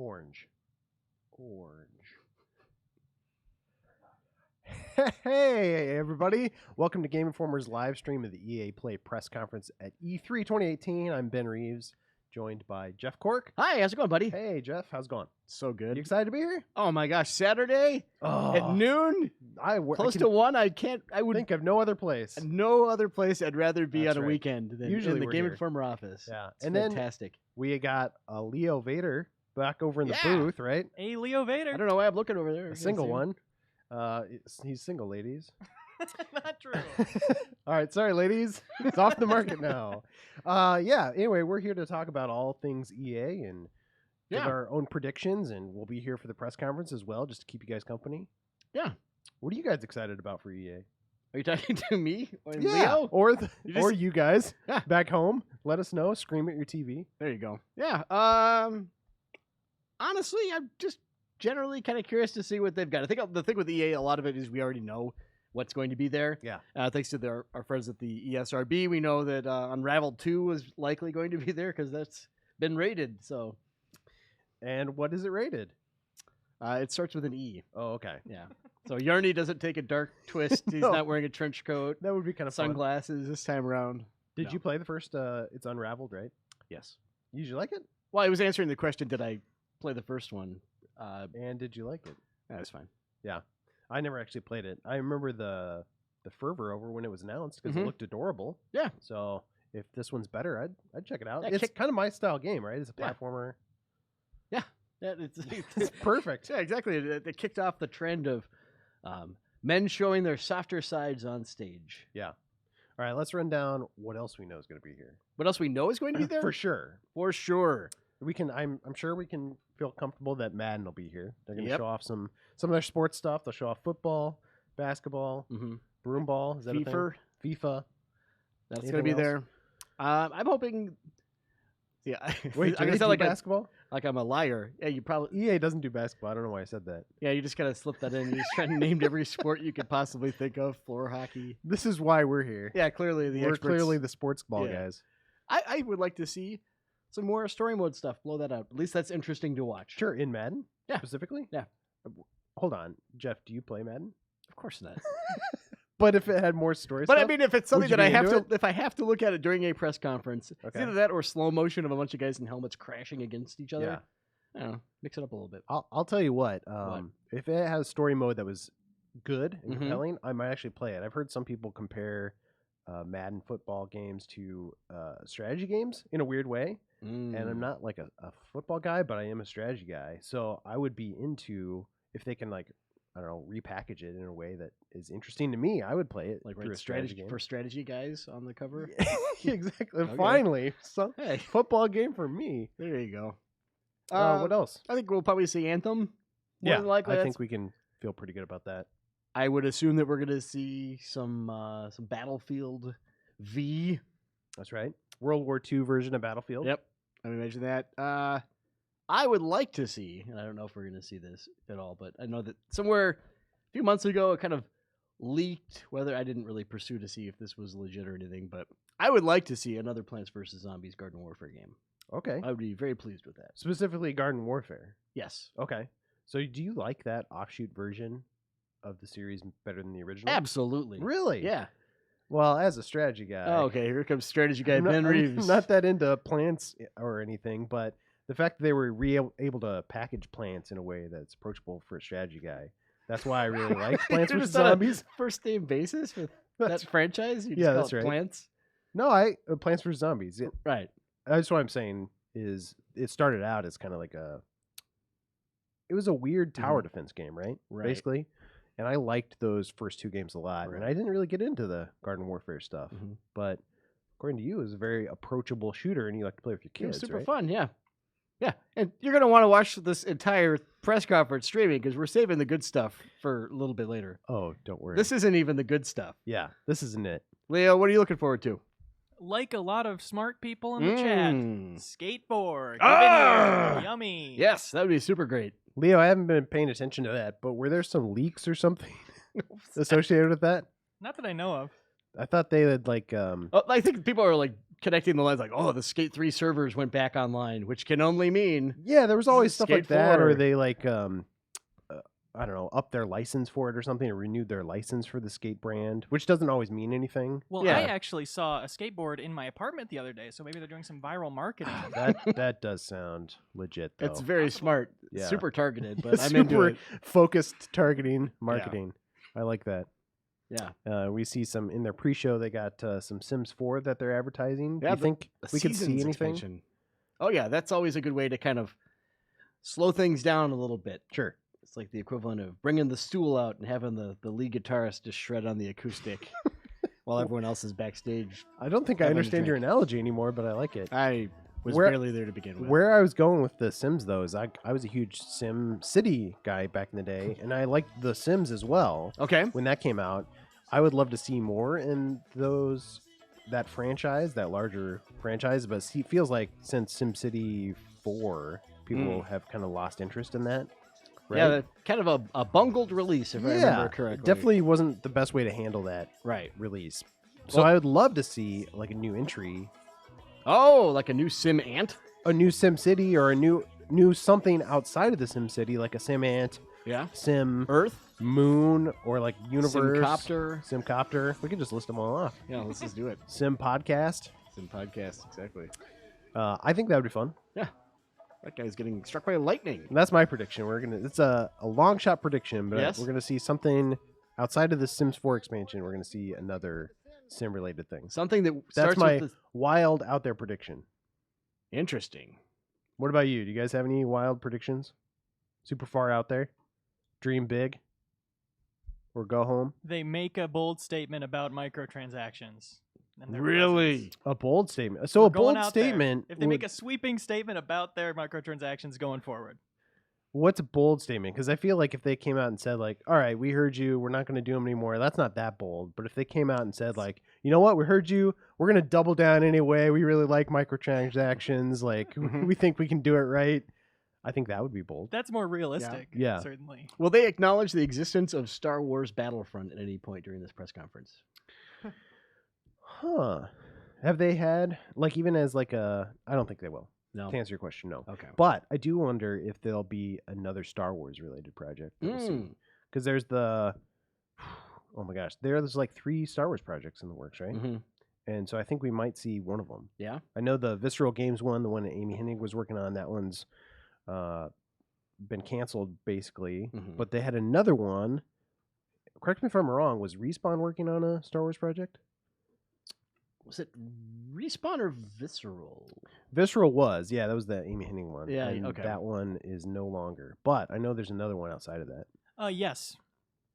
Orange. Hey, everybody. Welcome to Game Informer's live stream of the EA Play press conference at E3 2018. I'm Ben Reeves, joined by Jeff Cork. Hi, how's it going, buddy? Hey, Jeff. How's it going? So good. You excited to be here? Oh my gosh, Saturday at noon, close to 1. I would think of no other place. No other place I'd rather be That's on a right. weekend than Usually in the we're Game here. Informer office. Yeah. It's And fantastic. then we got Leo Vader back over in the Yeah. booth, right? Hey, Leo Vader. I don't know why I'm looking over there. A single one. He's single, ladies. Not true. All right, sorry, ladies. It's off the market now. Yeah, anyway, we're here to talk about all things EA and give Yeah. our own predictions, and we'll be here for the press conference as well, just to keep you guys company. Yeah. What are you guys excited about for EA? Are you talking to me or Leo? Or You or just- you guys Yeah. back home. Let us know. Scream at your TV. There you go. Yeah. Honestly, I'm just generally kind of curious to see what they've got. I think the thing with EA, a lot of it is we already know what's going to be there. Yeah. Thanks to our friends at the ESRB, we know that Unraveled 2 is likely going to be there because that's been rated. So And what is it rated? it starts with an E. Oh, okay. Yeah. So Yarny doesn't take a dark twist. He's No. not wearing a trench coat, That would be kind of fun. sunglasses this time around. Did No. you play the first It's Unraveled, right? Yes. Did you like it? Well, I was answering the question, did I play the first one? And did you like it? That's fine. I never actually played it. I remember the fervor over when it was announced because it Mhm. looked adorable. Yeah. So if this one's better, I'd check it out. Yeah, It's kind of my style game, right? It's a Yeah. platformer. Yeah, it's, It's perfect. Yeah, exactly. It kicked off the trend of men showing their softer sides on stage. All right, let's run down what else we know is going to be here. What else we know is going to be there? For sure. For sure. We can. I'm sure we can feel comfortable that Madden will be here. They're going to Yep. show off some of their sports stuff. They'll show off football, basketball, Mm-hmm. broom ball. Is that a thing? FIFA. FIFA. That's Anything going to be else? there. I'm hoping. Yeah. Wait, I'm do they gonna sound do like basketball? like I'm a liar. Yeah, you probably. EA doesn't do basketball. I don't know why I said that. Yeah, you just gotta slip that in. You just trying to name every sport you could possibly think of. Floor hockey. This is why we're here. Yeah, clearly the We're experts. clearly the sports ball Yeah. guys. I would like to see some more story mode stuff. Blow that out. At least that's interesting to watch. Sure, in Madden? Yeah. Specifically? Yeah. Hold on. Jeff, do you play Madden? Of course not. But if it had more story But stuff? I mean, if it's something you that I be have into to, if I have to look at it during a press conference, it's Okay. either that or slow motion of a bunch of guys in helmets crashing against each other. Yeah. I don't know. Mix it up a little bit. I'll tell you what. If it has story mode that was good and Mhm. compelling, I might actually play it. I've heard some people compare Madden football games to strategy games in a weird way. And I'm not like a football guy, but I am a strategy guy. So I would be into if they can, like, I don't know, repackage it in a way that is interesting to me. I would play it like through right, a strategy game. for strategy guys on the cover. Exactly. Okay. Finally, some Hey, football game for me. there you go. What else? I think we'll probably see Anthem. More than likely. I That's- think we can feel pretty good about that. I would assume that we're going to see some Battlefield V. That's right. World War II version of Battlefield. Yep, I would imagine that. I would like to see, and I don't know if we're going to see this at all, but I know that somewhere a few months ago it kind of leaked. Whether I didn't really pursue to see if this was legit or anything, but I would like to see another Plants vs Zombies Garden Warfare game. Okay. I would be very pleased with that. Specifically Garden Warfare. Yes, Okay. So do you like that offshoot version of the series better than the original? absolutely. Really? Yeah. Well, as a strategy guy. Oh, okay, here comes strategy guy I'm not, Ben I'm Reeves. not that into plants or anything, but the fact that they were able to package plants in a way that's approachable for a strategy guy, that's why I really like Plants You're vs. just on a Zombies. first name basis with That's, that franchise. You just Yeah, call that's it right. Plants. no, Plants vs. Zombies. Right. That's what I'm saying is it started out as kind of like it was a weird tower defense game, right? Right. Basically. And I liked those first two games a lot. Right. And I didn't really get into the Garden Warfare stuff. Mhm. But according to you, it was a very approachable shooter and you like to play with your It was kids, super right? fun, yeah. Yeah, and you're going to want to watch this entire press conference streaming because we're saving the good stuff for a little bit later. Oh, don't worry. This isn't even the good stuff. Yeah, this isn't it. Leo, what are you looking forward to? Like a lot of smart people in the chat. Mm. Skateboard. Ah! Video, yummy. Yes, that would be super great. Leo, I haven't been paying attention to that, but were there some leaks or something associated with that? Not that I know of. I thought they had like Oh, I think people are like connecting the lines like, oh, the Skate 3 servers went back online, which can only mean Yeah, there was always stuff like Skate that, or 4. they like I don't know, up their license for it or something, or renewed their license for the skate brand, which doesn't always mean anything. Well, Yeah. I actually saw a skateboard in my apartment the other day, so maybe they're doing some viral marketing. That does sound legit, though. it's very Possible. smart, Yeah. super targeted, but I'm into Super it. focused targeting marketing. I like that. Yeah. We see some in their pre-show. They got some Sims 4 that they're advertising. Do Yeah, you the- think A we could see Seasons anything? expansion. Oh yeah, that's always a good way to kind of slow things down a little bit. Sure. It's like the equivalent of bringing the stool out and having the lead guitarist just shred on the acoustic while everyone else is backstage. I don't think I Having a understand your drink. analogy anymore, but I like it. I was Where- barely there to begin with. Where I was going with the Sims, though, is I was a huge Sim City guy back in the day, and I liked the Sims as well. Okay. When that came out, I would love to see more in that franchise, that larger franchise. But it feels like since SimCity 4, people have kind of lost interest in that. Right? Yeah, kind of a bungled release, if I remember correctly. it definitely wasn't the best way to handle that Right. release. So I would love to see like a new entry, Oh, like a new Sim Ant? a new Sim City, or a new something outside of the Sim City, like a Sim Ant, Yeah. Sim Earth? Moon, or like Universe, Simcopter? Simcopter. We could just list them all off. Yeah, let's just do it. Sim Podcast. Sim Podcast, exactly. I think that would be fun. That guy's getting struck by lightning. And that's my prediction. It's a long shot prediction, but Yes. we're gonna see something outside of the Sims 4 expansion. We're gonna see another Sim related thing. Something that That's starts my with the... wild out there prediction. Interesting. What about you? Do you guys have any wild predictions? Super far out there? Dream big? Or go home? They make a bold statement about microtransactions. and their Really? presence. A bold statement. So We're a going bold out there. statement. If they make a sweeping statement about their microtransactions going forward. What's a bold statement? Because I feel like if they came out and said like, "All right, we heard you. We're not going to do them anymore," that's not that bold. But if they came out and said like, "You know what? We heard you. We're going to double down anyway. We really like microtransactions. Like, Mhm. we think we can do it right." I think that would be bold. That's more realistic. Yeah. Certainly. Will they acknowledge the existence of Star Wars Battlefront at any point during this press conference? Huh? Have they had like even as like a? I don't think they will. No. To answer your question, no. Okay. But I do wonder if there'll be another Star Wars related project. Because there's the, oh my gosh, there's like 3 Star Wars projects in the works, right? Mm-hmm. And so I think we might see one of them. Yeah. I know the Visceral Games one, the one that Amy Hennig was working on, that one's been canceled basically. Mhm. But they had another one. Correct me if I'm wrong. Was Respawn working on a Star Wars project? Was it Respawn or Visceral? Visceral was, yeah, that was the Amy Hennig one. Yeah, and okay. that one is no longer. But I know there's another one outside of that. Yes.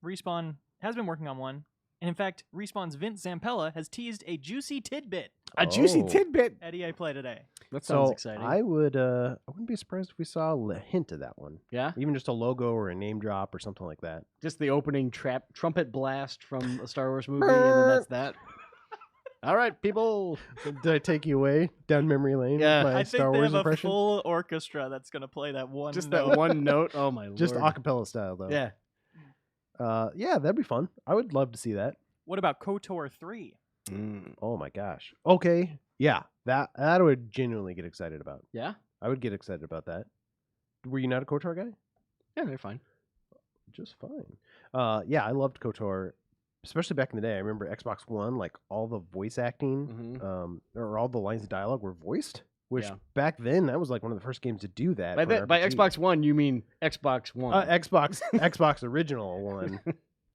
Respawn has been working on one. And in fact, Respawn's Vince Zampella has teased a juicy tidbit A juicy Oh. tidbit. at EA Play today. That sounds So exciting. I wouldn't be surprised if we saw a hint of that one. Yeah. Even just a logo or a name drop or something like that. Just the opening trumpet blast from a Star Wars movie, and then that's that. All right, people. Did I take you away down memory lane? Yeah. with my I think Star they Wars have impression. a full orchestra that's going to play that one Just note. that one note. Oh my Just lord. acapella style though. Yeah. Yeah, that'd be fun. I would love to see that. What about KOTOR 3? Oh my gosh. Okay. Yeah, that I would genuinely get excited about. Yeah. I would get excited about that. Were you not a KOTOR guy? Yeah, they're fine. Just fine. Yeah, I loved KOTOR, especially back in the day. I remember Xbox One, like all the voice acting, Mhm. or all the lines of dialogue were voiced. Which Yeah. back then that was like one of the first games to do that. By, for an by RPG. Xbox One, you mean Xbox One? Xbox original one,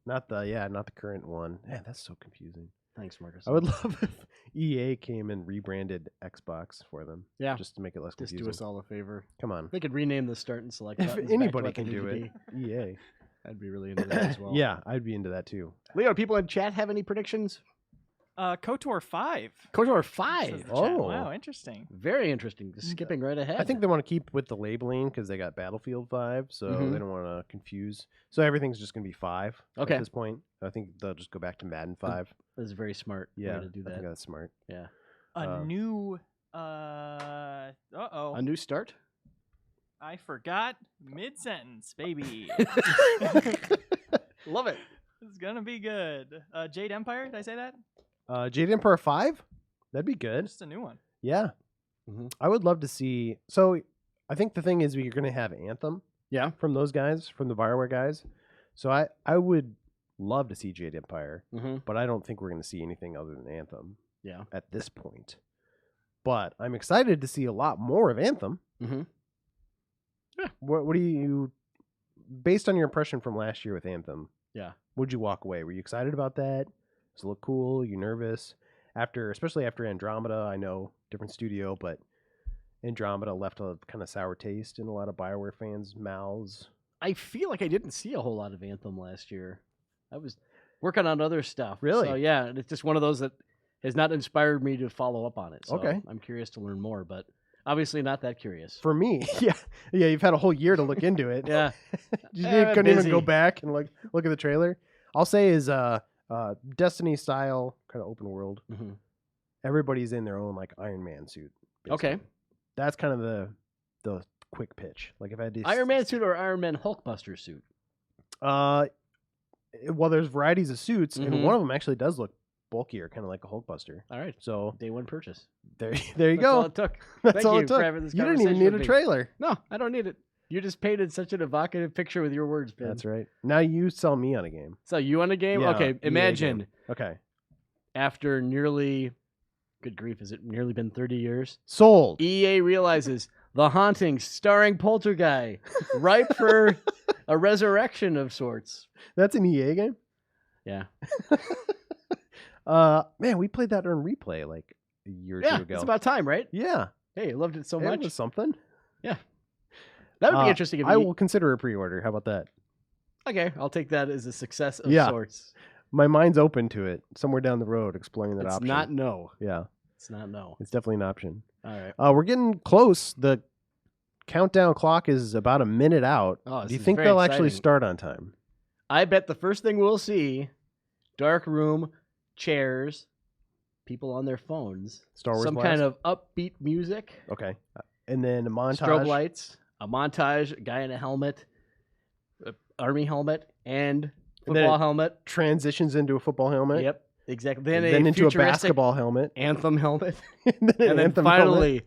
not the current one. Man, that's so confusing. Thanks, Marcus. I would love if EA came and rebranded Xbox for them. Yeah. just to make it less just confusing. do us all a favor. Come on, They could rename the start and select if buttons back to anybody what they can need do to it, be. EA. I'd be really into that as well. Yeah, I'd be into that too. Leo, people in chat have any predictions? KOTOR 5. KOTOR says 5. the chat. Oh. Wow, interesting. Very interesting. Just skipping right ahead. I think they want to keep with the labeling because they got Battlefield 5, so Mhm. they don't want to confuse. So everything's just going to be 5 Okay. at this point. I think they'll just go back to Madden 5. that's a very smart Yeah, way to do I think that. that's smart. Yeah. A new. Uh-oh. A new start? I forgot mid-sentence, baby. Love it. It's gonna be good. Jade Empire, did I say that? Jade Empire 5? That'd be good. Just a new one. Yeah. Mhm. I would love to see. So I think the thing is we're going to have Anthem Yeah. from those guys, from the BioWare guys. So I would love to see Jade Empire, Mm-hmm. but I don't think we're going to see anything other than Anthem Yeah. at this point. But I'm excited to see a lot more of Anthem. Mm-hmm. What do you, based on your impression from last year with Anthem? Yeah. Would you walk away? Were you excited about that? Does it look cool? You nervous? Especially after Andromeda, I know different studio, but Andromeda left a kind of sour taste in a lot of BioWare fans' mouths. I feel like I didn't see a whole lot of Anthem last year. I was working on other stuff. Really? So, yeah, it's just one of those that has not inspired me to follow up on it. So Okay. I'm curious to learn more, but obviously not that curious. For me, yeah, you've had a whole year to look into it. Yeah. You I'm couldn't even go busy. back and look at the trailer. I'll say is Destiny style kind of open world. Mm-hmm. Everybody's in their own like Iron Man suit. Okay. basically. That's kind of the quick pitch. Like if I had to Iron Man suit or Iron Man Hulkbuster suit? Well, there's varieties of suits, Mhm. and one of them actually does look bulkier, kind of like a Hulkbuster. All right. So Day one purchase. there you That's go. all it took. That's Thank all you it took. for having this You didn't even conversation need a with me. trailer. No, I don't need it. You just painted such an evocative picture with your words, Ben. That's right. Now you sell me on a game. So you want a game? Yeah, Okay, EA imagine game. Okay. after nearly, good grief, has it nearly been 30 years? Sold. EA realizes The Haunting starring Poltergeist, ripe for a resurrection of sorts. That's an EA game. Yeah. Man, we played that on replay like a year or Yeah, two ago. it's about time, right? Yeah, Hey, I loved it so it much. was something. That would be interesting if I you... will consider a pre-order. How about that? Okay, I'll take that as a success of Yeah. sorts. My mind's open to it. Somewhere down the road, exploring that It's option. not no. Yeah, It's not no. it's definitely an option. All right. We're getting close. The countdown clock is about a minute out. Oh, Do this you is think very they'll actually exciting. start on time? I bet the first thing we'll see, dark room, chairs, people on their phones, Star Wars some Blast? kind of upbeat music, Okay, and then a montage. strobe lights, a montage, a guy in a helmet, a army helmet, and And then football it helmet. Transitions into a football helmet. Yep, exactly. Then Then, into a futuristic basketball helmet. anthem helmet, and then, an and then Anthem helmet. finally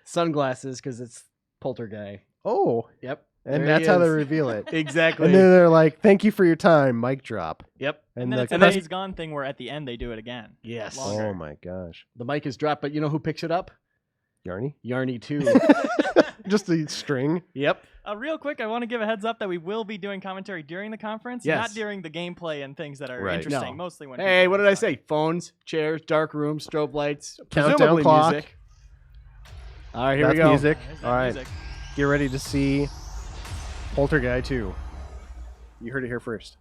sunglasses because it's Poltergeist. Oh, Yep, and there that's he how they is. reveal it. Exactly. And then they're like, "Thank you for your time." Mic drop. Yep. And then it's the a press- Days Gone thing where at the end they do it again. Yes. Longer. Oh my gosh, The mic is dropped, but you know who picks it up? Yarny. Yarny too. Just the string. Yep. Real quick, I want to give a heads up that we will be doing commentary during the conference, Yes. not during the gameplay and things that are Right. interesting. No. Mostly when. Hey, people what did are I talking. say? Phones, chairs, dark room, strobe lights, Countdown presumably clock. music. All right, here That's we go. music. There's All that right, music. get ready to see Poltergeist 2. You heard it here first.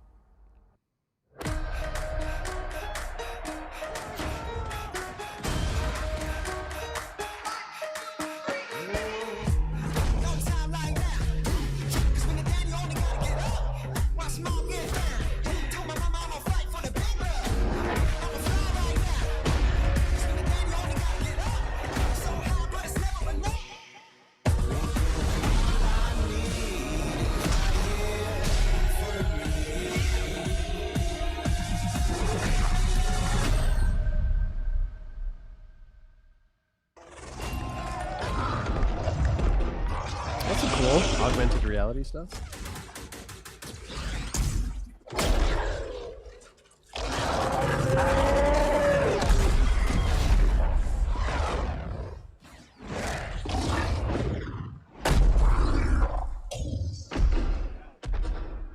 That's some cool augmented reality stuff.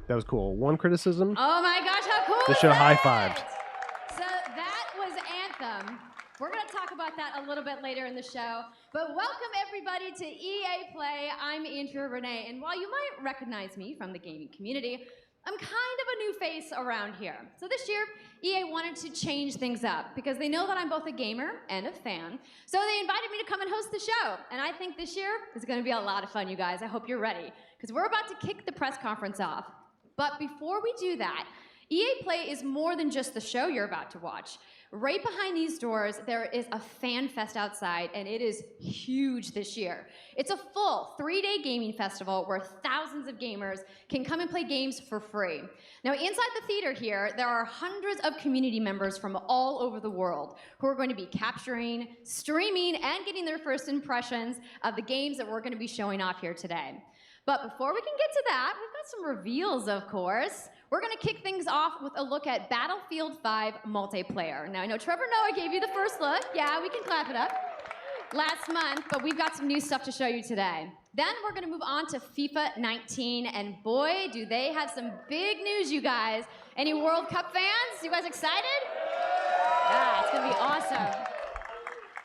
That was cool. One criticism. Oh my gosh, how cool They is should have that? high-fived. So that was Anthem. We're going to talk about that a little bit later in the show. But welcome everybody to EA Play. I'm Andrea Renee, and while you might recognize me from the gaming community, I'm kind of a new face around here. So this year, EA wanted to change things up because they know that I'm both a gamer and a fan. So they invited me to come and host the show. And I think this year is going to be a lot of fun, you guys. I hope you're ready because we're about to kick the press conference off. But before we do that, EA Play is more than just the show you're about to watch. right behind these doors, there is a fan fest outside, and it is huge this year. It's a full 3-day gaming festival where thousands of gamers can come and play games for free. Now, inside the theater here, there are hundreds of community members from all over the world who are going to be capturing, streaming, and getting their first impressions of the games that we're going to be showing off here today. But before we can get to that, we've got some reveals, of course. We're going to kick things off with a look at Battlefield 5 multiplayer. Now, I know Trevor Noah gave you the first look. Yeah, we can clap it up. Last month, but we've got some new stuff to show you today. Then we're going to move on to FIFA 19, and boy, do they have some big news, you guys. Any World Cup fans? You guys excited? Yeah, it's going to be awesome.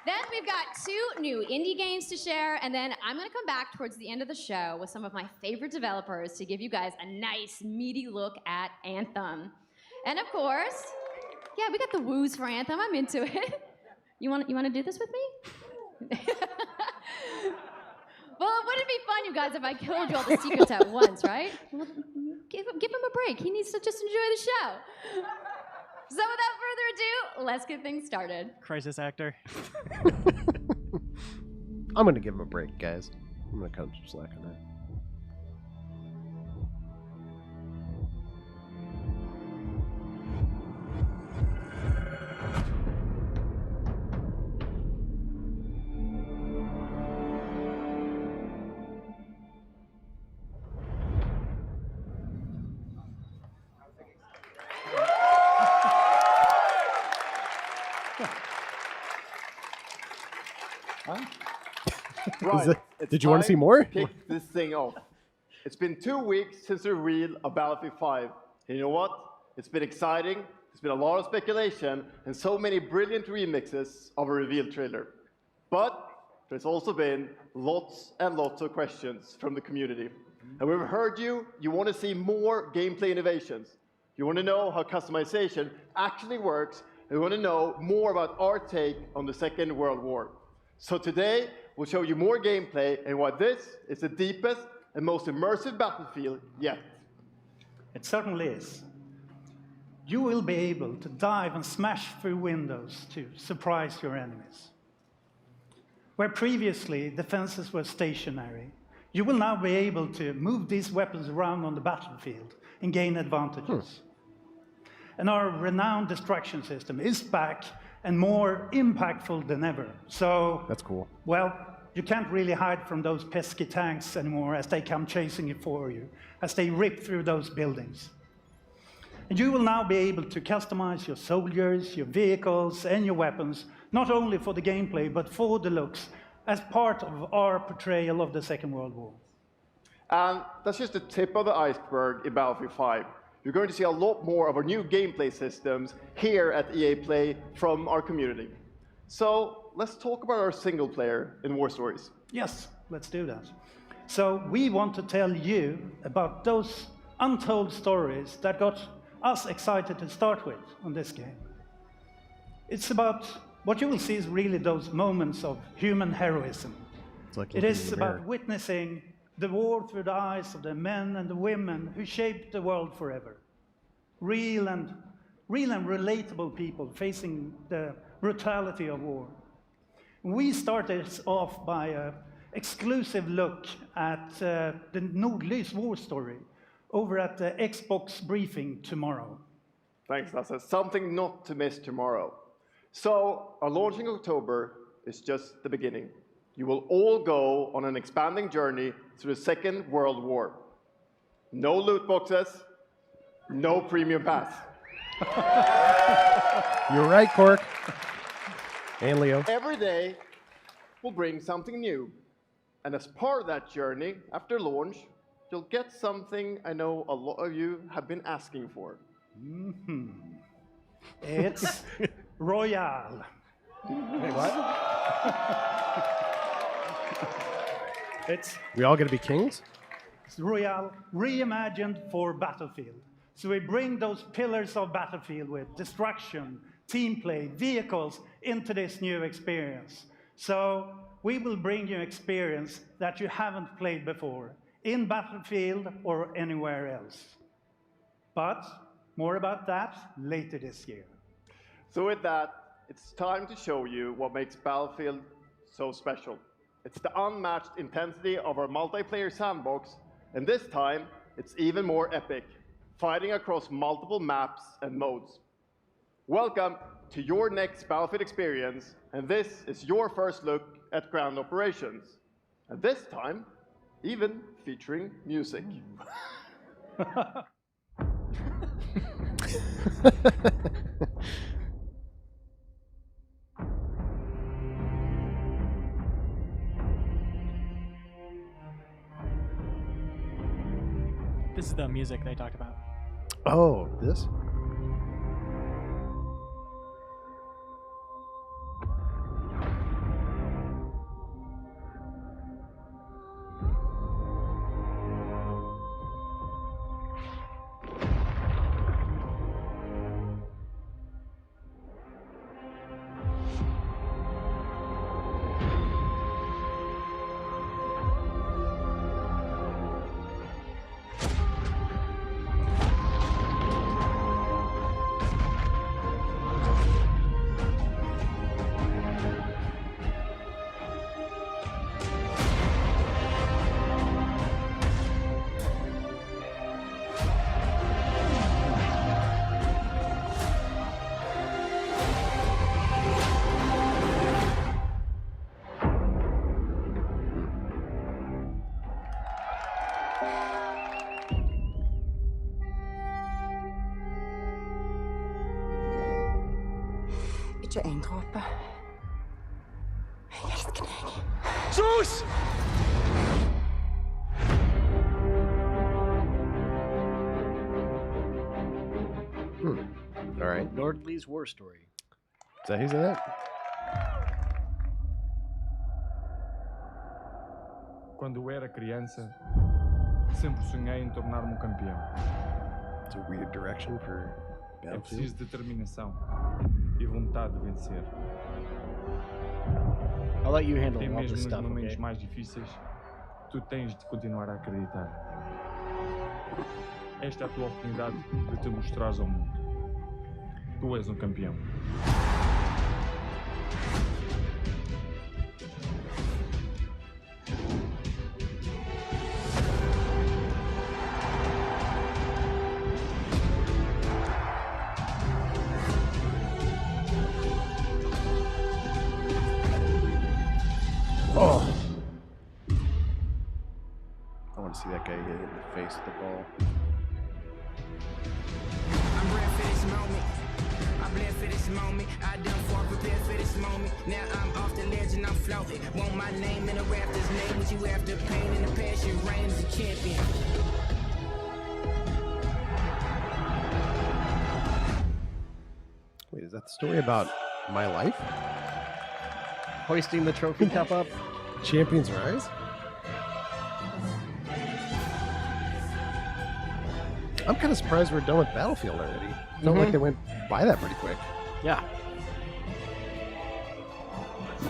Then we've got 2 new indie games to share, and then I'm going to come back towards the end of the show with some of my favorite developers to give you guys a nice, meaty look at Anthem. And of course, yeah, we got the woos for Anthem. I'm into it. You want to do this with me? Well, it wouldn't be fun, you guys, if I killed you all the secrets at once, right? Well, give him a break. He needs to just enjoy the show. So without further ado, let's get things started. Crisis actor. I'm going to give him a break, guys. I'm going to cut some slack on that. Right. Did you want to see more? Kick this thing off. It's been 2 weeks since the reveal of Battlefield 5. And you know what? It's been exciting. There's been a lot of speculation and so many brilliant remixes of a reveal trailer. But there's also been lots and lots of questions from the community. And we've heard you want to see more gameplay innovations. You want to know how customization actually works. And you want to know more about our take on the Second World War. So today, we'll show you more gameplay and why this is the deepest and most immersive Battlefield yet. It certainly is. You will be able to dive and smash through windows to surprise your enemies. Where previously defenses were stationary, you will now be able to move these weapons around on the battlefield and gain advantages. And our renowned distraction system is back and more impactful than ever. So That's cool. well, you can't really hide from those pesky tanks anymore as they come chasing you for you, as they rip through those buildings. And you will now be able to customize your soldiers, your vehicles, and your weapons, not only for the gameplay, but for the looks, as part of our portrayal of the Second World War. And that's just the tip of the iceberg in Battlefield 5. You're going to see a lot more of our new gameplay systems here at EA Play from our community. So let's talk about our single player in War Stories. Yes, let's do that. So we want to tell you about those untold stories that got us excited to start with on this game. It's about, what you will see is really those moments of human heroism. It's like It looking is in the mirror. about witnessing the war through the eyes of the men and the women who shaped the world forever. Real and relatable people facing the brutality of war. We started off by an exclusive look at the Nordlys war story over at the Xbox briefing tomorrow. Thanks, Lasse. Something not to miss tomorrow. So our launch in October is just the beginning. You will all go on an expanding journey through the Second World War. No loot boxes, no premium pass. You're right, Cork. And Leo. Every day will bring something new. And as part of that journey, after launch, you'll get something I know a lot of you have been asking for. It's Royale. Wait, what? It's We all gonna be kings? Royale reimagined for Battlefield. So we bring those pillars of Battlefield with destruction, team play, vehicles into this new experience. So we will bring you experience that you haven't played before in Battlefield or anywhere else. But more about that later this year. So with that, it's time to show you what makes Battlefield so special. It's the unmatched intensity of our multiplayer sandbox, and this time, it's even more epic, fighting across multiple maps and modes. Welcome to your next Battlefield experience, and this is your first look at ground operations. And this time, even featuring music. This is the music they talked about. Oh, this? Ikke en dråpe. Jeg elsker deg. Zeus! All right. Nordley's War Story. Is that who's in that? Quando eu era criança, sempre sonhei em tornar-me campeão. It's a weird direction for É Battlefield. preciso determinação e vontade de vencer. I'll let you handle Até all mesmo this nos stuff, momentos okay? mais difíceis, tu tens de continuar a acreditar. Esta é a tua oportunidade de te mostrares ao mundo. Tu és campeão. Oh. I want to see that guy get hit in the face with the ball. I'm ready for this moment. I bled for this moment. I done fought, prepared for this moment. Now I'm off the ledge and I'm floating. Want my name in the rafters, name what you after. Pain in the passion, reign as a champion. Wait, is that the story about my life? Hoisting the trophy cup up. Champions Rise? I'm kind of surprised we're done with Battlefield already. Felt like they went by that pretty quick. Yeah.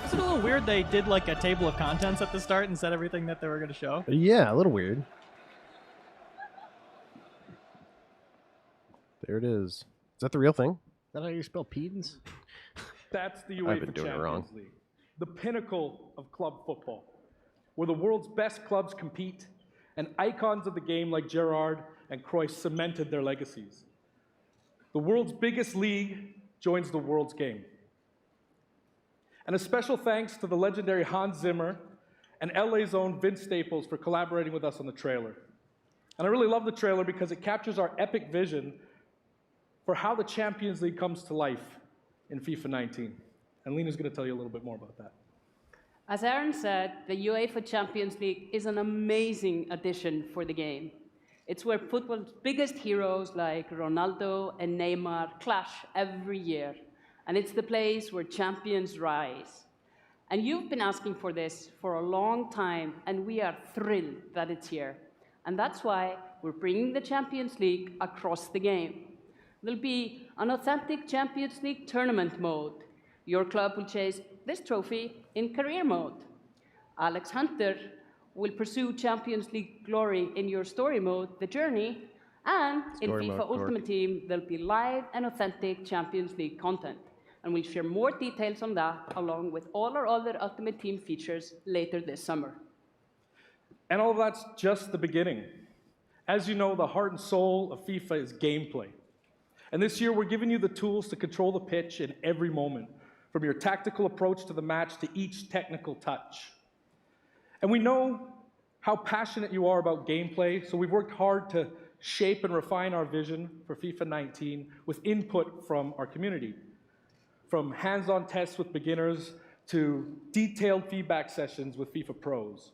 Is it a little weird they did like a table of contents at the start and said everything that they were going to show? Yeah, a little weird. There it is. Is that the real thing? Is that how you spell pedans? That's the I've been UEFA doing it Champions wrong. League, the pinnacle of club football, where the world's best clubs compete, and icons of the game like Gerrard and Cruyff cemented their legacies. The world's biggest league joins the world's game. And a special thanks to the legendary Hans Zimmer and LA's own Vince Staples for collaborating with us on the trailer. And I really love the trailer because it captures our epic vision for how the Champions League comes to life in FIFA 19. And Lena's going to tell you a little bit more about that. As Aaron said, the UEFA Champions League is an amazing addition for the game. It's where football's biggest heroes like Ronaldo and Neymar clash every year. And it's the place where champions rise. And you've been asking for this for a long time, and we are thrilled that it's here. And that's why we're bringing the Champions League across the game. There'll be an authentic Champions League tournament mode. Your club will chase this trophy in career mode. Alex Hunter will pursue Champions League glory in your story mode, The Journey, And in Story FIFA mode, dork. Ultimate Team, there'll be live and authentic Champions League content. And we'll share more details on that, along with all our other Ultimate Team features later this summer. And all of that's just the beginning. As you know, the heart and soul of FIFA is gameplay. And this year, we're giving you the tools to control the pitch in every moment, from your tactical approach to the match to each technical touch. And we know how passionate you are about gameplay, so we've worked hard to shape and refine our vision for FIFA 19 with input from our community. From hands-on tests with beginners to detailed feedback sessions with FIFA pros.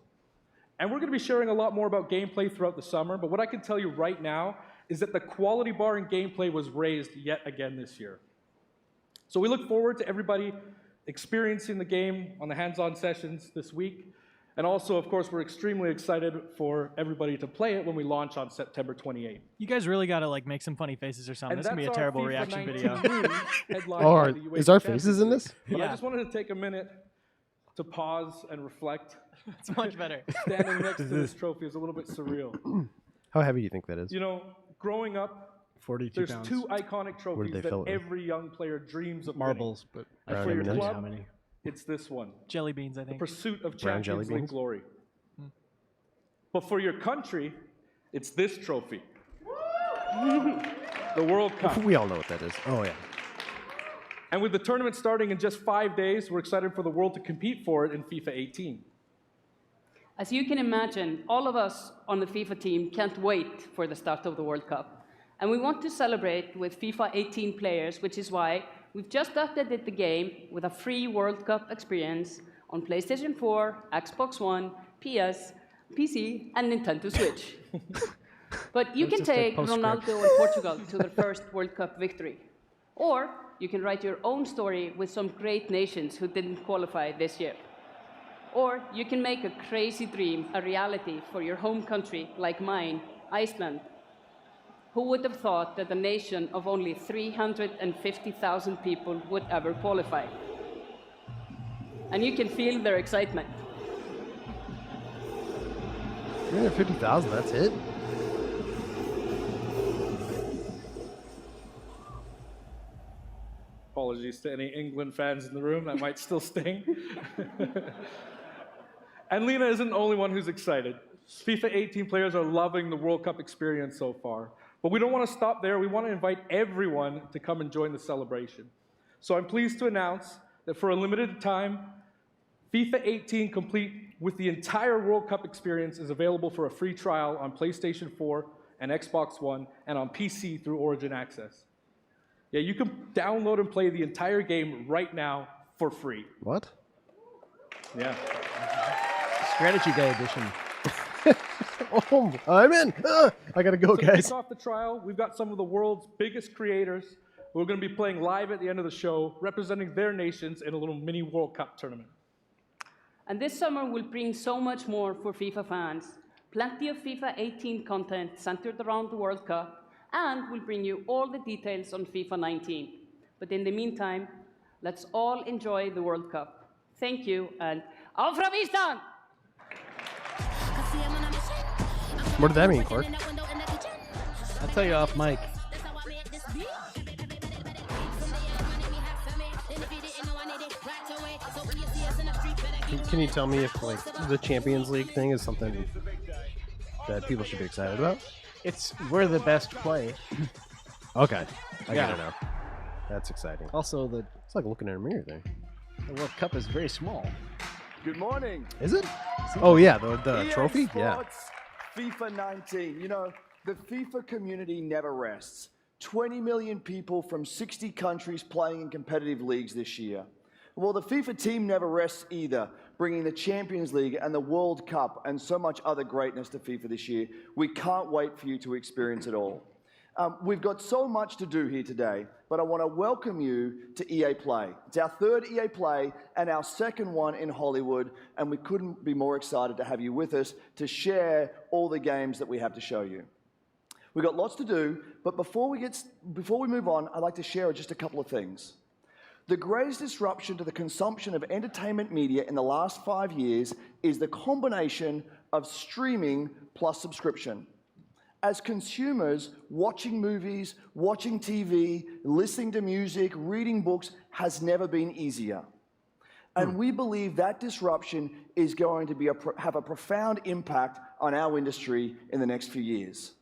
And we're going to be sharing a lot more about gameplay throughout the summer, but what I can tell you right now is that the quality bar in gameplay was raised yet again this year. So we look forward to everybody experiencing the game on the hands-on sessions this week. And also, of course, we're extremely excited for everybody to play it when we launch on September 28th. You guys really got to like make some funny faces or something. And This is going to be a that's our terrible FIFA reaction 19 video. news headlined by the UEFA Is our Champions faces in League. this? But I Yeah. just wanted to take a minute to pause and reflect. It's much better. Standing next to this trophy is a little bit surreal. How heavy do you think that is? You know, growing up, 42 there's pounds. two iconic trophies they that fill it with? every young player dreams of Marbles, but winning. Brown And for your M&Ms? how club, many? it's this one. Jelly beans, I The think. pursuit of Brown jelly Champions League beans? glory. But for your country, it's this trophy. The World Cup. We all know what that is. Oh, yeah. And with the tournament starting in just 5 days, we're excited for the world to compete for it in FIFA 18. As you can imagine, all of us on the FIFA team can't wait for the start of the World Cup. And we want to celebrate with FIFA 18 players, which is why we've just updated the game with a free World Cup experience on PlayStation 4, Xbox One, PS, PC, and Nintendo Switch. But you can just a take postscript. Ronaldo and Portugal to their first World Cup victory. Or you can write your own story with some great nations who didn't qualify this year. Or you can make a crazy dream a reality for your home country, like mine, Iceland. Who would have thought that a nation of only 350,000 people would ever qualify? And you can feel their excitement. 350,000, that's it? Apologies to any England fans in the room, that might still sting. And Lena isn't the only one who's excited. FIFA 18 players are loving the World Cup experience so far. But we don't want to stop there. We want to invite everyone to come and join the celebration. So I'm pleased to announce that for a limited time, FIFA 18 complete with the entire World Cup experience is available for a free trial on PlayStation 4 and Xbox One and on PC through Origin Access. Yeah, you can download and play the entire game right now for free. What? Yeah. Strategy Day edition. Oh, I'm in. I gotta go, So to guys. kick off the trial, we've got some of the world's biggest creators who are going to be playing live at the end of the show, representing their nations in a little mini World Cup tournament. And this summer will bring so much more for FIFA fans. Plenty of FIFA 18 content centered around the World Cup, and we'll bring you all the details on FIFA 19. But in the meantime, let's all enjoy the World Cup. Thank you, and auf Ravistan! What did that mean, Clark? I'll tell you off mic. Can you tell me if like the Champions League thing is something that people should be excited about? It's we're the best play. Okay, I Yeah. get it now. That's exciting. Also, the It's like looking in a mirror there. World Cup is very small. Good morning. Is it? Oh yeah, the EA trophy. Yeah. Sports, FIFA 19. You know, the FIFA community never rests. 20 million people from 60 countries playing in competitive leagues this year. Well, the FIFA team never rests either, bringing the Champions League and the World Cup and so much other greatness to FIFA this year. We can't wait for you to experience it all. We've got so much to do here today, but I want to welcome you to EA Play. It's our third EA Play and our second one in Hollywood, and we couldn't be more excited to have you with us to share all the games that we have to show you. We've got lots to do, but before we move on, I'd like to share just a couple of things. The greatest disruption to the consumption of entertainment media in the last 5 years is the combination of streaming plus subscription. as consumers, watching movies, watching TV, listening to music, reading books has never been easier. And we believe that disruption is going to have a profound impact on our industry in the next few years.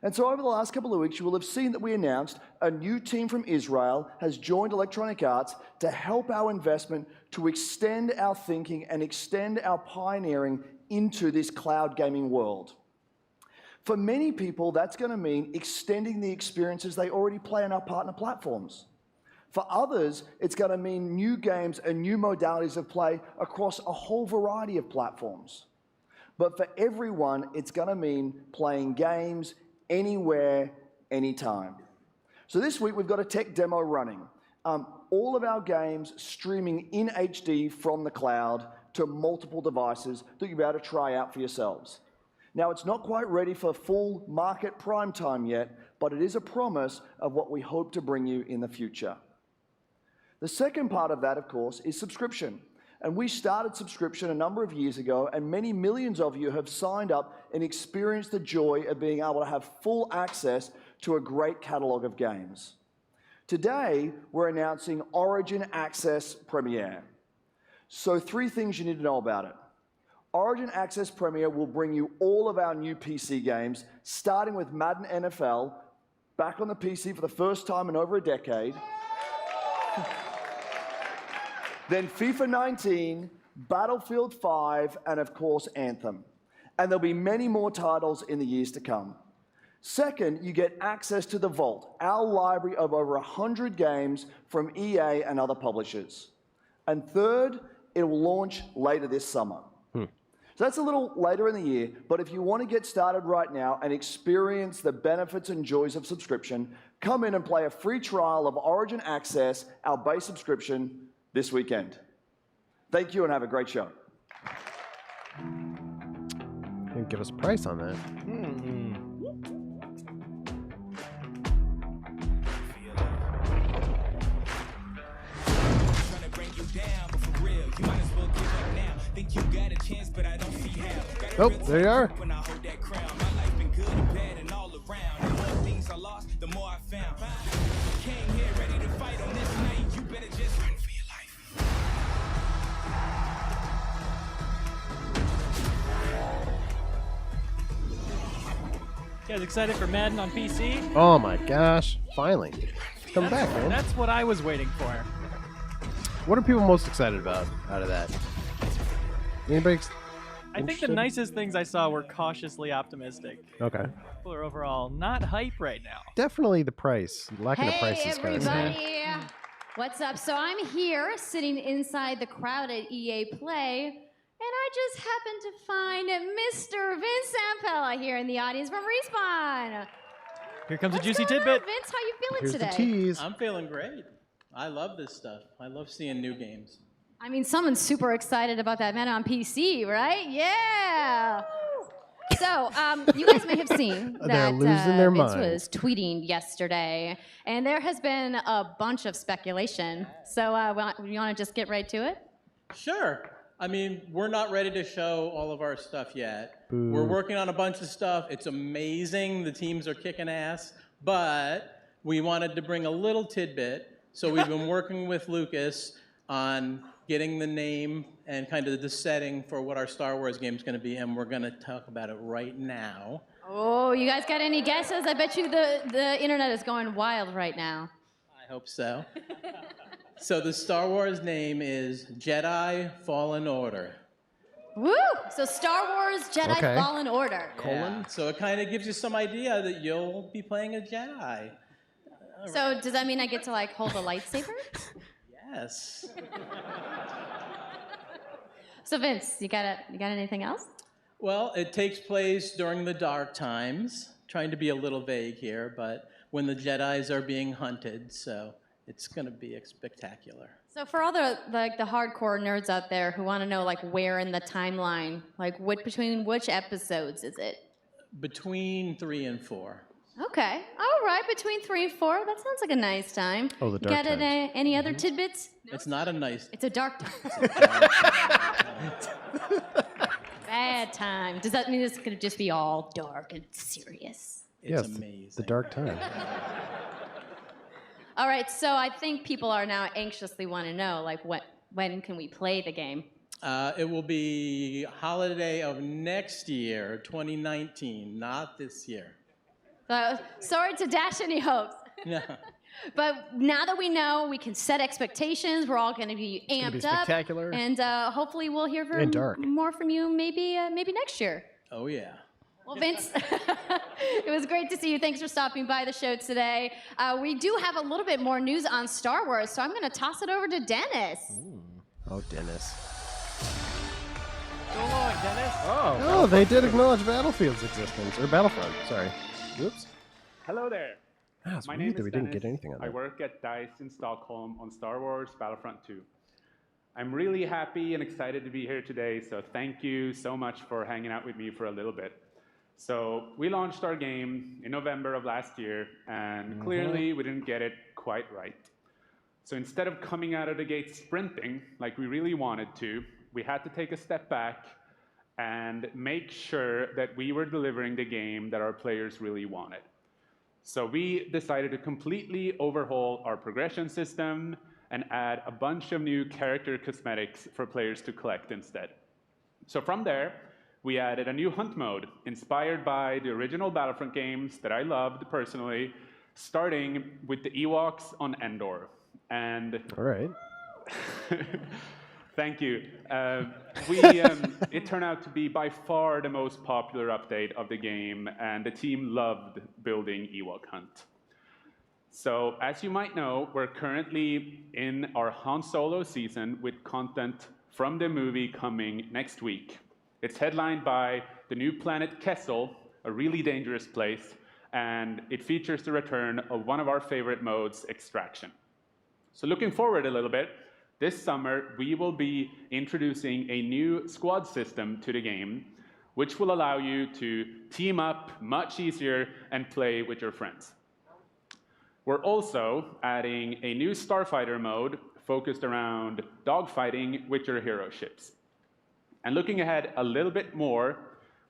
And so over the last couple of weeks, you will have seen that we announced a new team from Israel has joined Electronic Arts to help our investment to extend our thinking and extend our pioneering into this cloud gaming world. For many people, that's going to mean extending the experiences they already play on our partner platforms. For others, it's going to mean new games and new modalities of play across a whole variety of platforms. But for everyone, it's going to mean playing games anywhere, anytime. So this week, we've got a tech demo running. All of our games streaming in HD from the cloud to multiple devices that you'll be able to try out for yourselves. Now, it's not quite ready for full market prime time yet, but it is a promise of what we hope to bring you in the future. The second part of that, of course, is subscription. And we started subscription a number of years ago, and many millions of you have signed up and experienced the joy of being able to have full access to a great catalog of games. Today, we're announcing Origin Access Premier. So 3 things you need to know about it. Origin Access Premier will bring you all of our new PC games, starting with Madden NFL, back on the PC for the first time in over a decade. Then FIFA 19, Battlefield 5, and of course Anthem. And there'll be many more titles in the years to come. Second, you get access to The Vault, our library of over 100 games from EA and other publishers. And third, it will launch later this summer. So that's a little later in the year, but if you want to get started right now and experience the benefits and joys of subscription, come in and play a free trial of Origin Access, our base subscription, this weekend. Thank you and have a great show. Didn't give us a price on that. Oh, there you are. You guys excited for Madden on PC? Oh my gosh, finally. It's coming back, man. That's what I was waiting for. What are people most excited about out of that? Anybody I think the nicest things I saw were cautiously optimistic. Okay. People are overall not hype right now. Definitely the price. Lacking the price is kind of sad. Everybody, what's up? So I'm here sitting inside the crowd at EA Play, and I just happened to find Mr. Vince Zampella here in the audience from Respawn. Here comes a juicy What's going tidbit. on, Vince, how you feeling Here's today? the tease. I'm feeling great. I love this stuff. I love seeing new games. I mean, someone's super excited about that Madden on PC, right? Yeah. So, you guys may have seen They're that losing their Vince mind. was tweeting yesterday, and there has been a bunch of speculation. So, you want to just get right to it? Sure. I mean, we're not ready to show all of our stuff yet. Boo. We're working on a bunch of stuff. It's amazing. The teams are kicking ass. But we wanted to bring a little tidbit. So we've been working with Lucas on getting the name and kind of the setting for what our Star Wars game is going to be, and we're going to talk about it right now. Oh, you guys got any guesses? I bet you the internet is going wild right now. I hope so. So the Star Wars name is Jedi Fallen Order. Woo! So Star Wars Jedi Okay. Fallen Order. Yeah. So it kind of gives you some idea that you'll be playing a Jedi. So does that mean I get to like hold a lightsaber? Yes. So Vince, you got anything else? Well, it takes place during the Dark Times. Trying to be a little vague here, but when the Jedis are being hunted, so it's going to be spectacular. So for all the hardcore nerds out there who want to know like where in the timeline, like between which episodes is it? Between 3 and 4. Okay, all right, between 3 and 4. That sounds like a nice time. Oh, the You dark got times. any other tidbits? It's not a nice... It's a dark time. Bad time. Does that mean it's going to just be all dark and serious? It's Yes, amazing. the dark time. All right, so I think people are now anxiously want to know, like, when can we play the game? It will be holiday of next year, 2019, not this year. Sorry to dash any hopes. No. But now that we know, we can set expectations. We're all going to be amped be up, spectacular. and hopefully we'll hear And dark. more from you maybe next year. Oh, yeah. Well, Vince, it was great to see you. Thanks for stopping by the show today. We do have a little bit more news on Star Wars, so I'm going to toss it over to Dennis. Oh, Dennis. Go along, Dennis. Oh, they did acknowledge Battlefield's existence. Or Battlefront, sorry. Whoops. Hello there. Ah, it's My weird name that is we didn't Dennis. get anything on I that. work at DICE in Stockholm on Star Wars Battlefront 2. I'm really happy and excited to be here today, so thank you so much for hanging out with me for a little bit. So we launched our game in November of last year, and clearly we didn't get it quite right. So instead of coming out of the gate sprinting like we really wanted to, we had to take a step back and make sure that we were delivering the game that our players really wanted. So we decided to completely overhaul our progression system and add a bunch of new character cosmetics for players to collect instead. So from there, we added a new hunt mode inspired by the original Battlefront games that I loved personally, starting with the Ewoks on Endor. And All right. thank you. It turned out to be by far the most popular update of the game, and the team loved building Ewok Hunt. So, as you might know, we're currently in our Han Solo season with content from the movie coming next week. It's headlined by the new planet Kessel, a really dangerous place, and it features the return of one of our favorite modes, Extraction. So looking forward a little bit, this summer we will be introducing a new squad system to the game, which will allow you to team up much easier and play with your friends. We're also adding a new Starfighter mode focused around dogfighting with your hero ships. And looking ahead a little bit more,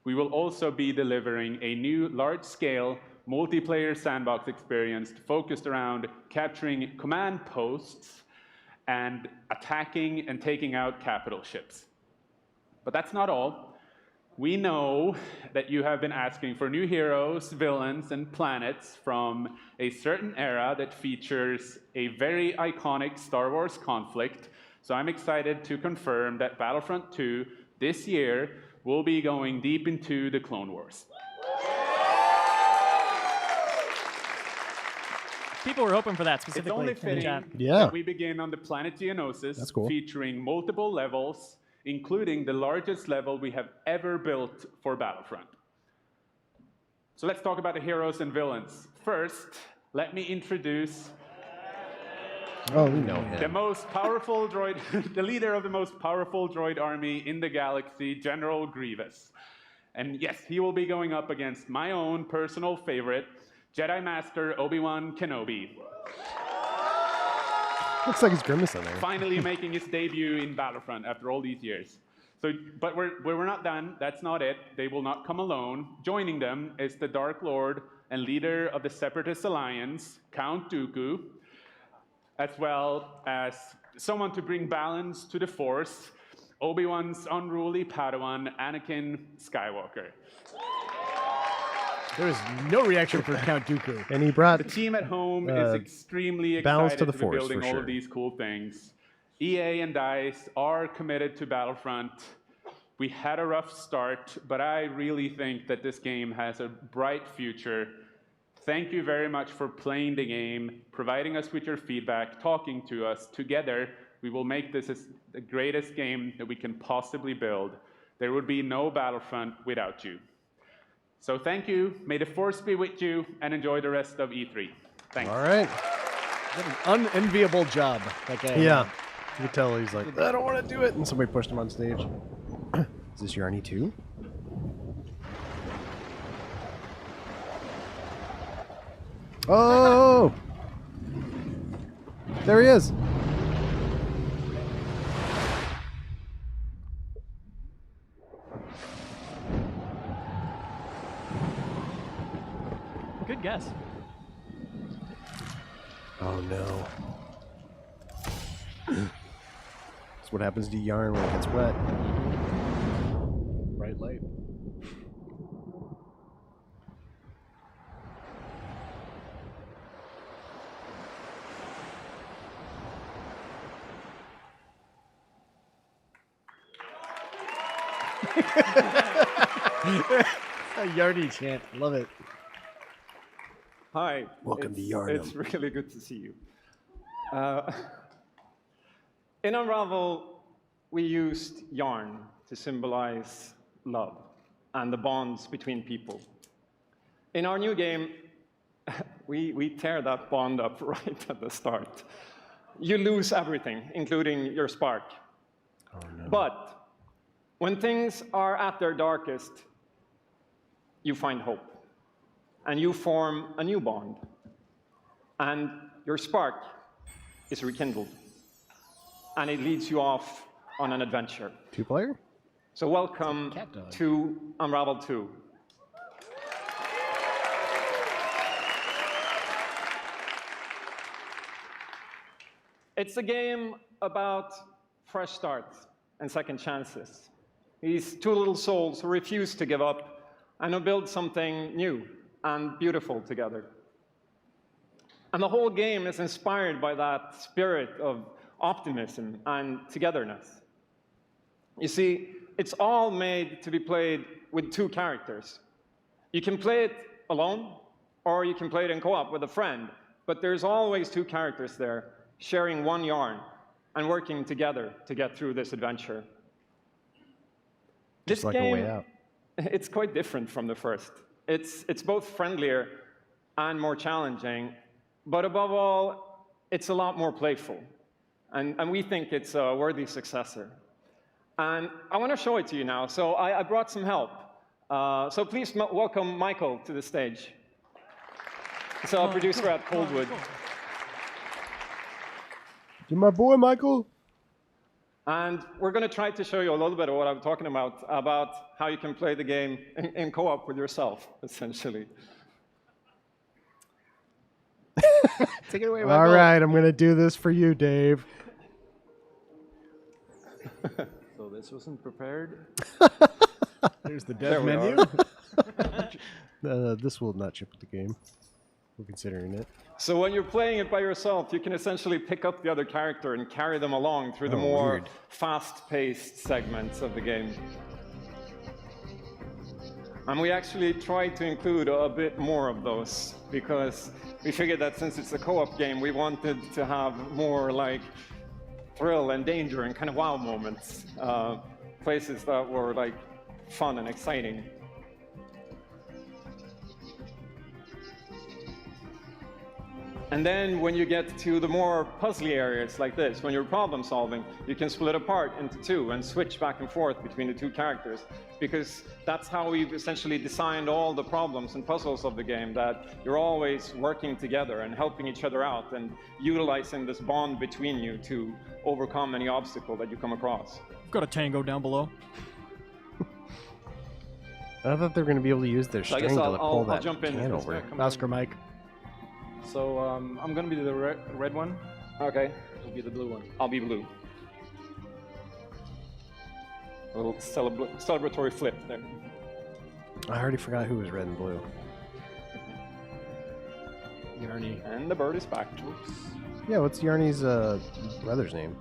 we will also be delivering a new large-scale multiplayer sandbox experience focused around capturing command posts and attacking and taking out capital ships. But that's not all. We know that you have been asking for new heroes, villains, and planets from a certain era that features a very iconic Star Wars conflict. So I'm excited to confirm that Battlefront 2 this year will be going deep into the Clone Wars. People were hoping for that specifically. It's only in the fitting chat. that we begin on the planet Geonosis, That's cool. featuring multiple levels, including the largest level we have ever built for Battlefront. So let's talk about the heroes and villains. First, let me introduce Oh, we know the him. most powerful droid, the leader of the most powerful droid army in the galaxy, General Grievous. And yes, he will be going up against my own personal favorite, Jedi Master Obi-Wan Kenobi. Looks like he's grimacing there. Finally making his debut in Battlefront after all these years. So, but we're not done. That's not it. They will not come alone. Joining them is the Dark Lord and leader of the Separatist Alliance, Count Dooku, as well as someone to bring balance to the Force, Obi-Wan's unruly Padawan, Anakin Skywalker. There is no reaction for Count Dooku. And he brought The team at home is extremely balance excited to the be Force, building for all sure. of these cool things. EA and DICE are committed to Battlefront. We had a rough start, but I really think that this game has a bright future. Thank you very much for playing the game, providing us with your feedback, talking to us. Together, we will make this the greatest game that we can possibly build. There would be no Battlefront without you. So thank you, may the Force be with you, and enjoy the rest of E3. Thanks. All right. What an unenviable job. That guy. Yeah. You can tell he's like, I don't want to do it. And somebody pushed him on stage. Is this Yarny too? Oh! There he is. Good guess. Oh no. That's what happens to yarn when it gets wet. Bright light. A Yarny chant. Love it. Hi. Welcome to It's Yarnum. really good to see you. In Unravel, we used yarn to symbolize love and the bonds between people. In our new game, we tear that bond up right at the start. You lose everything, including your spark. Oh, no. But when things are at their darkest, you find hope. And you form a new bond. And your spark is rekindled. And it leads you off on an adventure. 2-player? So welcome to Unravel 2. It's a game about fresh starts and second chances. These two little souls who refuse to give up and who build something new and beautiful together. And the whole game is inspired by that spirit of optimism and togetherness. You see, it's all made to be played with two characters. You can play it alone, or you can play it in co-op with a friend, but there's always two characters there, sharing one yarn and working together to get through this adventure. Just This like A game, Way Out. it's quite different from the first. It's both friendlier and more challenging, but above all, it's a lot more playful. And we think it's a worthy successor. And I want to show it to you now. So I brought some help. So please welcome Michael to the stage. He's our producer at Coldwood. To my boy, Michael. And we're going to try to show you a little bit of what I'm talking about how you can play the game in co-op with yourself, essentially. Take it away, All right, I'm going to do this for you, Dave. So this wasn't prepared. There's the There dev we menu. This will not chip with the game. We're considering it. So when you're playing it by yourself, you can essentially pick up the other character and carry them along through the more weird. fast-paced segments of the game. And we actually tried to include a bit more of those because we figured that since it's a co-op game, we wanted to have more like thrill and danger and kind of wow moments, places that were like fun and exciting. And then when you get to the more puzzly areas like this, when you're problem solving, you can split apart into two and switch back and forth between the two characters, because that's how we've essentially designed all the problems and puzzles of the game, that you're always working together and helping each other out and utilizing this bond between you to overcome any obstacle that you come across. Got a tango down below. I thought they were going to be able to use their So I string guess to I'll pull that jump in. can if it's over. gonna come Oscar Mike. So I'm gonna be the red one. Okay. You'll be the blue one. I'll be blue. A little celebratory flip there. I already forgot who was red and blue. Yarny. And the bird is back. Yeah, what's Yarny's brother's name?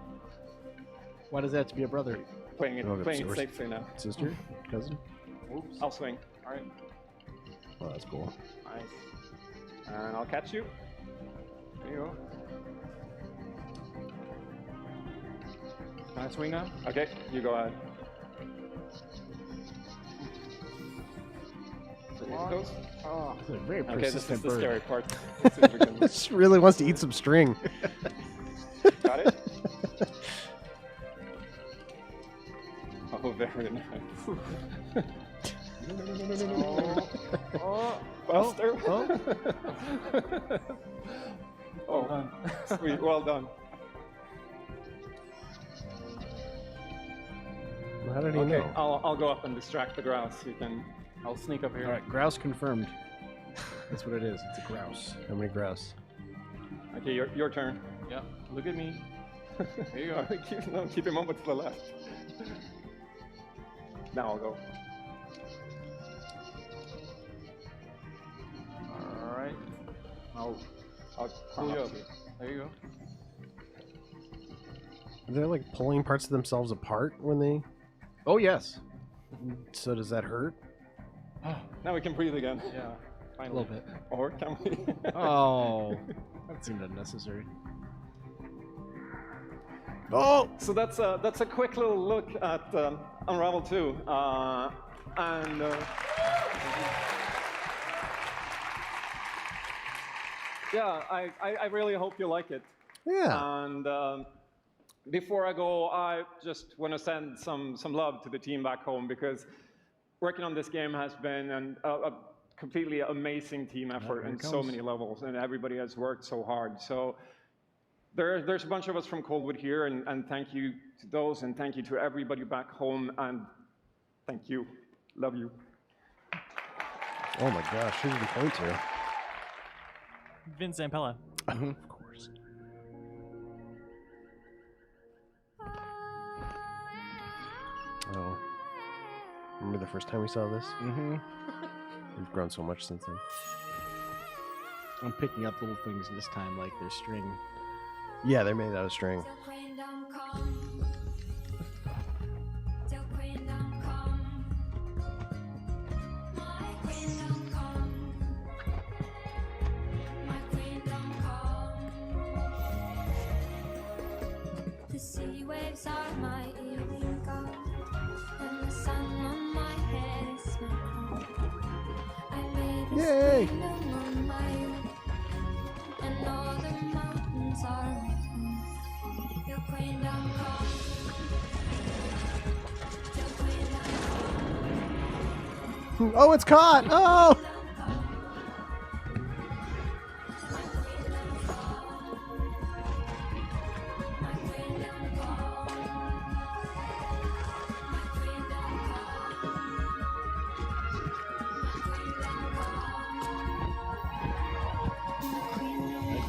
Why does that have to be a brother? Playing it, Oh, playing it or safely now. Sister? Cousin? Oops. I'll swing. All right. Oh, that's cool. Nice. And I'll catch you. There you go. Can I swing now? Okay, you go ahead. So here it goes. Oh. It's a very Okay, this is persistent the bird. scary part. Let's see if we can- This really wants to eat some string. Got it? Oh, very nice. Buster. Well done. Sweet, well done. Well, how did he Okay, know? I'll go up and distract the grouse. You can. I'll sneak up here. All right, grouse confirmed. That's what it is. It's a grouse. How many grouse? Okay, your turn. Yeah, look at me. Here you are. Keep him over to the left. Now I'll go. All right. I'll pull you up. There you go. They're like pulling parts of themselves apart when they. Oh yes. So does that hurt? Now we can breathe again. Yeah. A little bit. Or can we? Oh, that seemed unnecessary. Oh! So that's a quick little look at Unravel 2. Yeah, I really hope you like it. Yeah. And before I go, I just want to send some love to the team back home, because working on this game has been a completely amazing team effort in so many levels, and everybody has worked so hard. So there's a bunch of us from Coldwood here, and thank you to those, and thank you to everybody back home, and thank you. Love you. Oh my gosh, who did you point to? Vince Zampella. Of course. Oh. Remember the first time we saw this? Mm-hmm. We've grown so much since then. I'm picking up little things this time, like their string. Yeah, they're made out of string. The sea waves are my evening gold, and the sun on my head is my coat. I made this kingdom on my own, and all the mountains are my home. Your kingdom come. Oh, it's caught! Oh!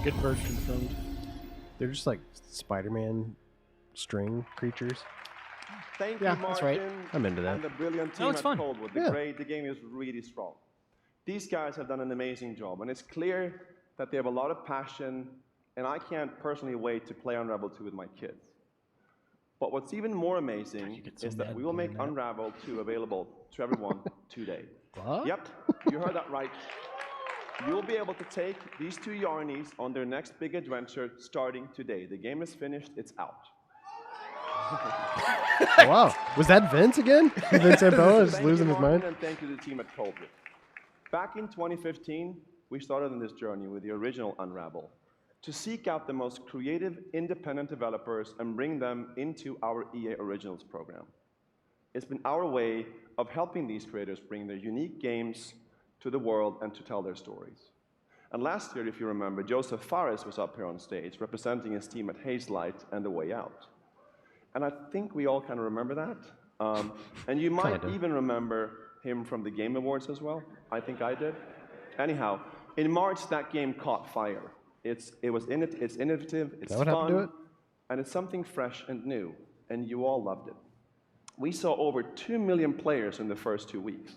Good bird confirmed. They're just like Spider-Man string creatures. Thank Yeah, you, Martin. that's right. I'm into that. And the brilliant That team looks at fun. Coldwood. Yeah. The game is really strong. These guys have done an amazing job, and it's clear that they have a lot of passion, and I can't personally wait to play Unravel 2 with my kids. But what's even more amazing is that we will make Unravel 2 available to everyone today. What? Yep, you heard that right. You'll be able to take these two Yarnies on their next big adventure starting today. The game is finished, it's out. Wow. Was that Vince again? Vince Zampella is Thank losing you, his Martin, mind? And thank you to the team at Coldwood. Back in 2015, we started on this journey with the original Unravel to seek out the most creative, independent developers and bring them into our EA Originals program. It's been our way of helping these creators bring their unique games to the world and to tell their stories. And last year, if you remember, Joseph Fares was up here on stage representing his team at Hazelight and The Way Out. And I think we all kind of remember that. And you might Kinda. even remember him from the Game Awards as well. I think I did. Anyhow, in March, that game caught fire. It's innovative, it's that what happened to fun, it? and it's something fresh and new, and you all loved it. We saw over 2 million players in the first 2 weeks.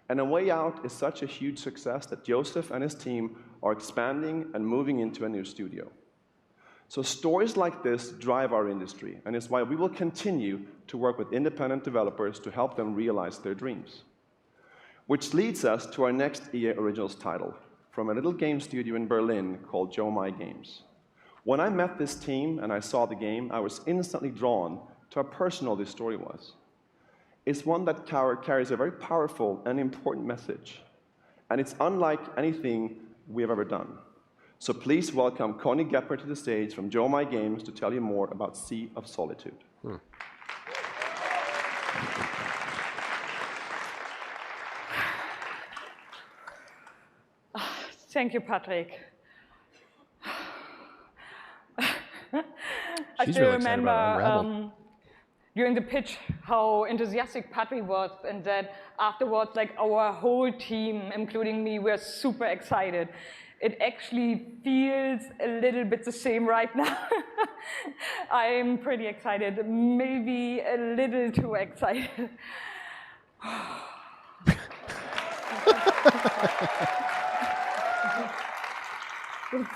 And A Way Out is such a huge success that Joseph and his team are expanding and moving into a new studio. So stories like this drive our industry, and it's why we will continue to work with independent developers to help them realize their dreams. Which leads us to our next EA Originals title, from a little game studio in Berlin called Jomai Games. When I met this team and I saw the game, I was instantly drawn to how personal this story was. It's one that carries a very powerful and important message, and it's unlike anything we have ever done. So please welcome Connie Gepper to the stage from Jomai Games to tell you more about Sea of Solitude. Thank you, Patrick. I She's still really excited remember about Unravel. during the pitch how enthusiastic Patrick was, and that afterwards, like our whole team, including me, were super excited. It actually feels a little bit the same right now. I'm pretty excited, maybe a little too excited.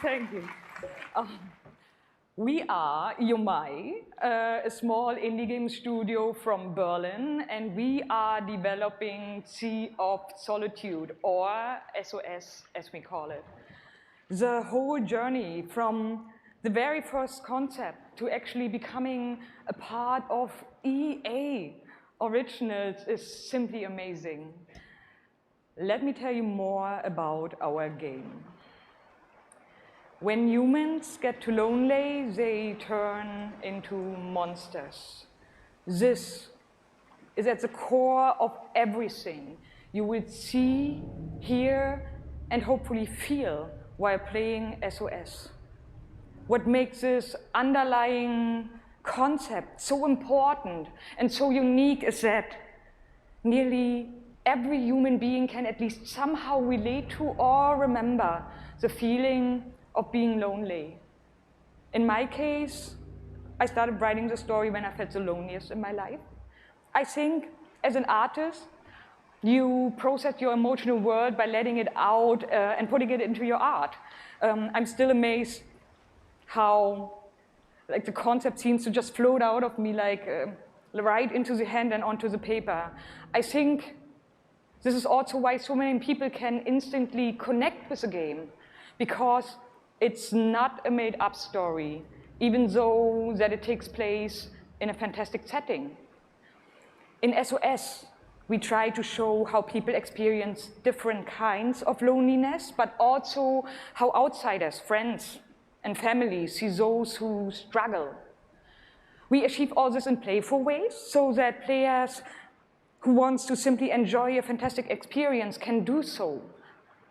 Thank you. We are Yomai, a small indie game studio from Berlin, and we are developing Sea of Solitude, or SOS as we call it. The whole journey from the very first concept to actually becoming a part of EA Originals is simply amazing. Let me tell you more about our game. When humans get too lonely, they turn into monsters. This is at the core of everything you will see, hear, and hopefully feel while playing SOS. What makes this underlying concept so important and so unique is that nearly every human being can at least somehow relate to or remember the feeling of being lonely. In my case, I started writing the story when I felt the loneliest in my life. I think as an artist, you process your emotional world by letting it out and putting it into your art. I'm still amazed how the concept seems to just float out of me right into the hand and onto the paper. I think this is also why so many people can instantly connect with the game, because it's not a made-up story, even though that it takes place in a fantastic setting. In SOS, we try to show how people experience different kinds of loneliness, but also how outsiders, friends, and family see those who struggle. We achieve all this in playful ways so that players who want to simply enjoy a fantastic experience can do so.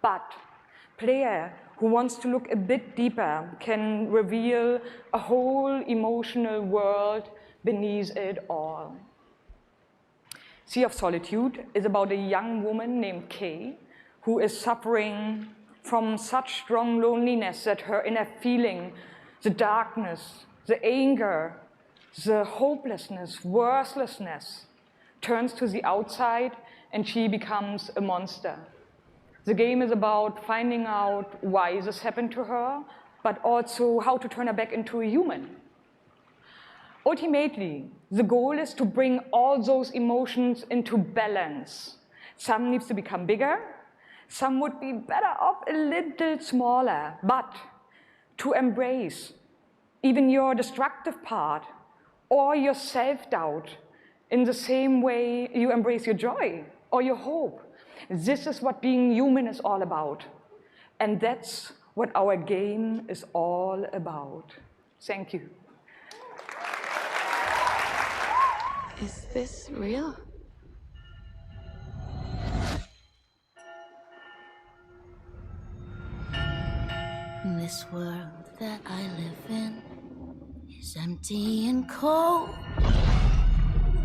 But player who wants to look a bit deeper can reveal a whole emotional world beneath it all. Sea of Solitude is about a young woman named Kay who is suffering from such strong loneliness that her inner feeling, the darkness, the anger, the hopelessness, worthlessness, turns to the outside and she becomes a monster. The game is about finding out why this happened to her, but also how to turn her back into a human. Ultimately, the goal is to bring all those emotions into balance. Some needs to become bigger, some would be better off a little smaller, but to embrace even your destructive part or your self-doubt in the same way you embrace your joy or your hope. This is what being human is all about. And that's what our game is all about. Thank you. Is this real? This world that I live in is empty and cold.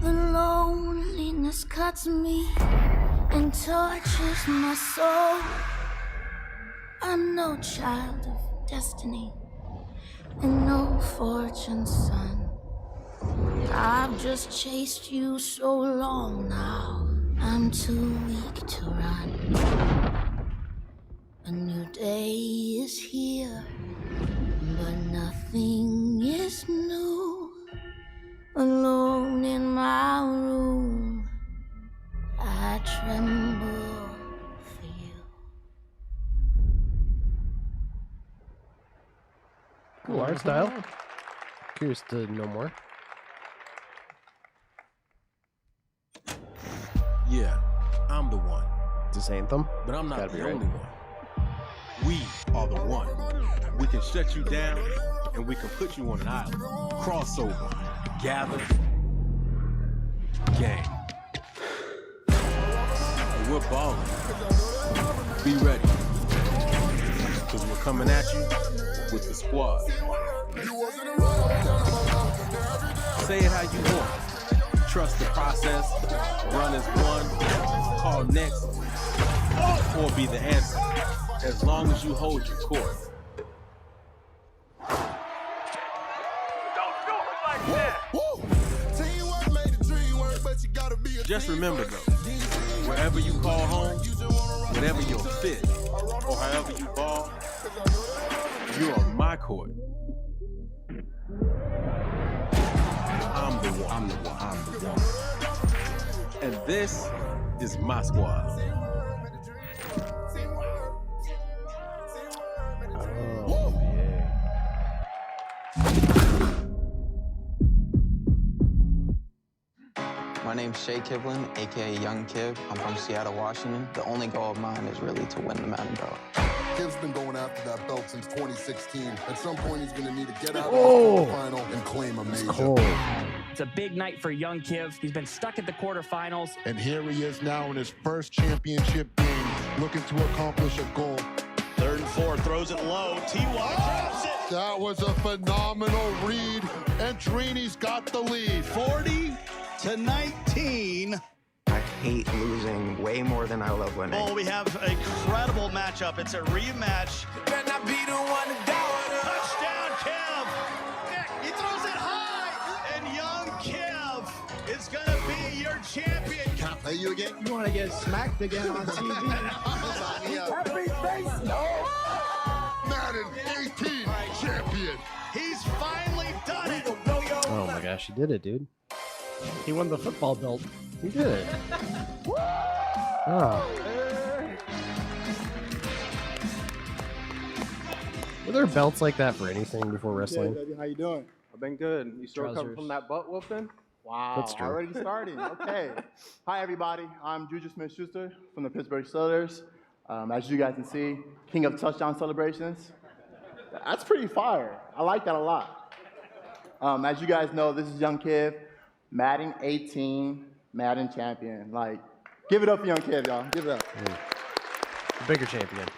The loneliness cuts me and tortures my soul. I'm no child of destiny and no fortune's son. I've just chased you so long now, I'm too weak to run. A new day is here, but nothing is new. Alone in my room, I tremble for you. Cool art style. Curious to know more. Yeah, I'm the one. Is this Anthem? But I'm not Gotta the be right. only one. We are the one. We can shut you down, and we can put you on an island. Crossover. Gather. Gang. And we're balling. Be ready. Because we're coming at you with the squad. Say it how you want. Trust the process. Run as one. Call next. Or be the answer. As long as you hold your course. Just remember though, wherever you call home, whatever your fit, or however you ball, you're on my court. I'm the one. And this is my squad. My name's Shea Kivlin, aka Young Kiv. I'm from Seattle, Washington. The only goal of mine is really to win the Mountain Belt. Kiv's been going after that belt since 2016. At some point, he's going to need to get out of the final and claim a major. It's a big night for Young Kiv. He's been stuck at the quarterfinals. And here he is now in his first championship game, looking to accomplish a goal. 3rd and 4, throws it low. T.Y. drops it. That was a phenomenal read, and Trini's got the lead. 40-19. I hate losing way more than I love winning. Oh, we have an incredible matchup. It's a rematch. Touchdown, Kev. He throws it high, and Young Kev is going to be your champion. Can I play you again? You want to get smacked again on TV? Happy face, no! Madden 18 champion. He's finally done it. Oh my gosh, he did it, dude. He won the football belt. He did it. Oh. Were there belts like that for anything before wrestling? Hey, baby, how you doing? I've been good. You still Trousers. coming from that butt whooping? Wow, That's true. already starting. Okay. Hi, everybody. I'm Juju Smith-Schuster from the Pittsburgh Steelers. As you guys can see, king of touchdown celebrations. That's pretty fire. I like that a lot. As you guys know, this is Young Kiv, Madden 18, Madden champion. Like, give it up for Young Kiv, y'all. Give it up. The bigger champion.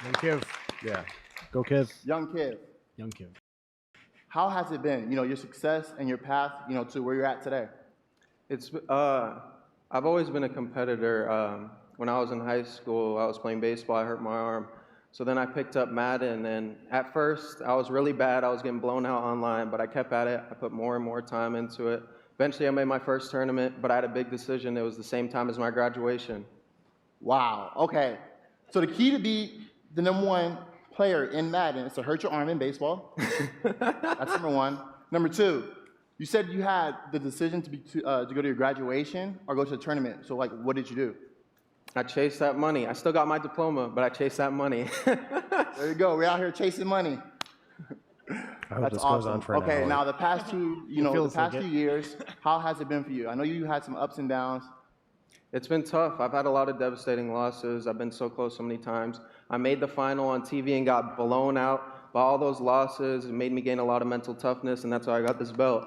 Young Kiv. Yeah. Go Kiv. Young Kiv. Young Kiv. How has it been? You know, your success and your path, you know, to where you're at today. It's I've always been a competitor. When I was in high school, I was playing baseball. I hurt my arm, so then I picked up Madden. And at first, I was really bad. I was getting blown out online, but I kept at it. I put more and more time into it. Eventually, I made my first tournament, but I had a big decision. It was the same time as my graduation. Wow. Okay. So the key to be the #1 player in Madden is to hurt your arm in baseball. That's number one. Number two, you said you had the decision to go to your graduation or go to a tournament. So, like, what did you do? I chased that money. I still got my diploma, but I chased that money. There you go. We're out here chasing money. I hope this goes on for an Okay, hour. now the past few years, how has it been for you? I know you had some ups and downs. It's been tough. I've had a lot of devastating losses. I've been so close so many times. I made the final on TV and got blown out by all those losses. It made me gain a lot of mental toughness, and that's how I got this belt.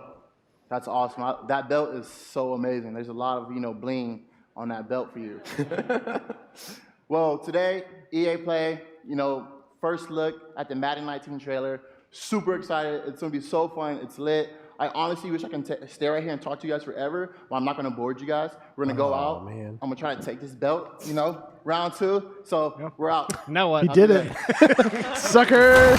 That's awesome. That belt is so amazing. There's a lot of, bling on that belt for you. Well, today, EA Play, first look at the Madden 19 trailer. Super excited. It's going to be so fun. It's lit. I honestly wish I can stay right here and talk to you guys forever, but I'm not going to board you guys. We're going to go out. Man. I'm going to try to take this belt, round 2. So we're out. Now what? He did it. Sucker!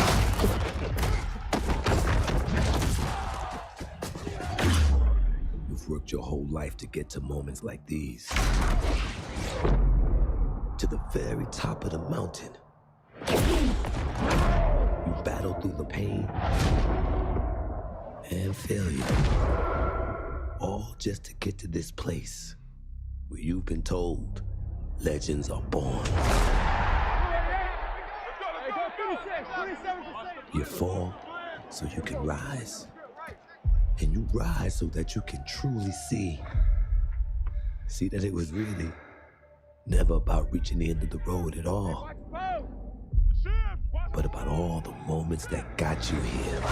You've worked your whole life to get to moments like these. To the very top of the mountain. You battle through the pain and failure. All just to get to this place where you've been told legends are born. You fall so you can rise. And you rise so that you can truly see that it was really never about reaching the end of the road at all, but about all the moments that got you here.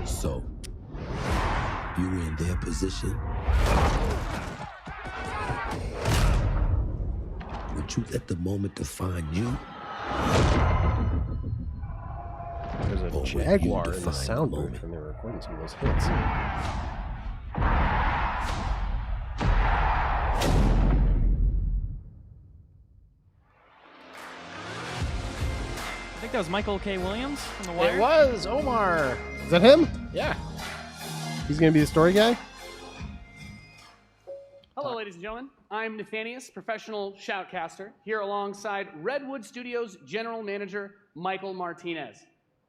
So, you were in their position, Won't you let the moment define you? There's a Or will you Jaguar in the define sound the booth moment? when they were recording some of those hits. I think that was Michael K. Williams from The Wire. It was Omar. Is that him? Yeah. He's gonna be the story guy? Hello, ladies and gentlemen. I'm Nathanius, professional shoutcaster, here alongside Redwood Studios General Manager Michael Martinez.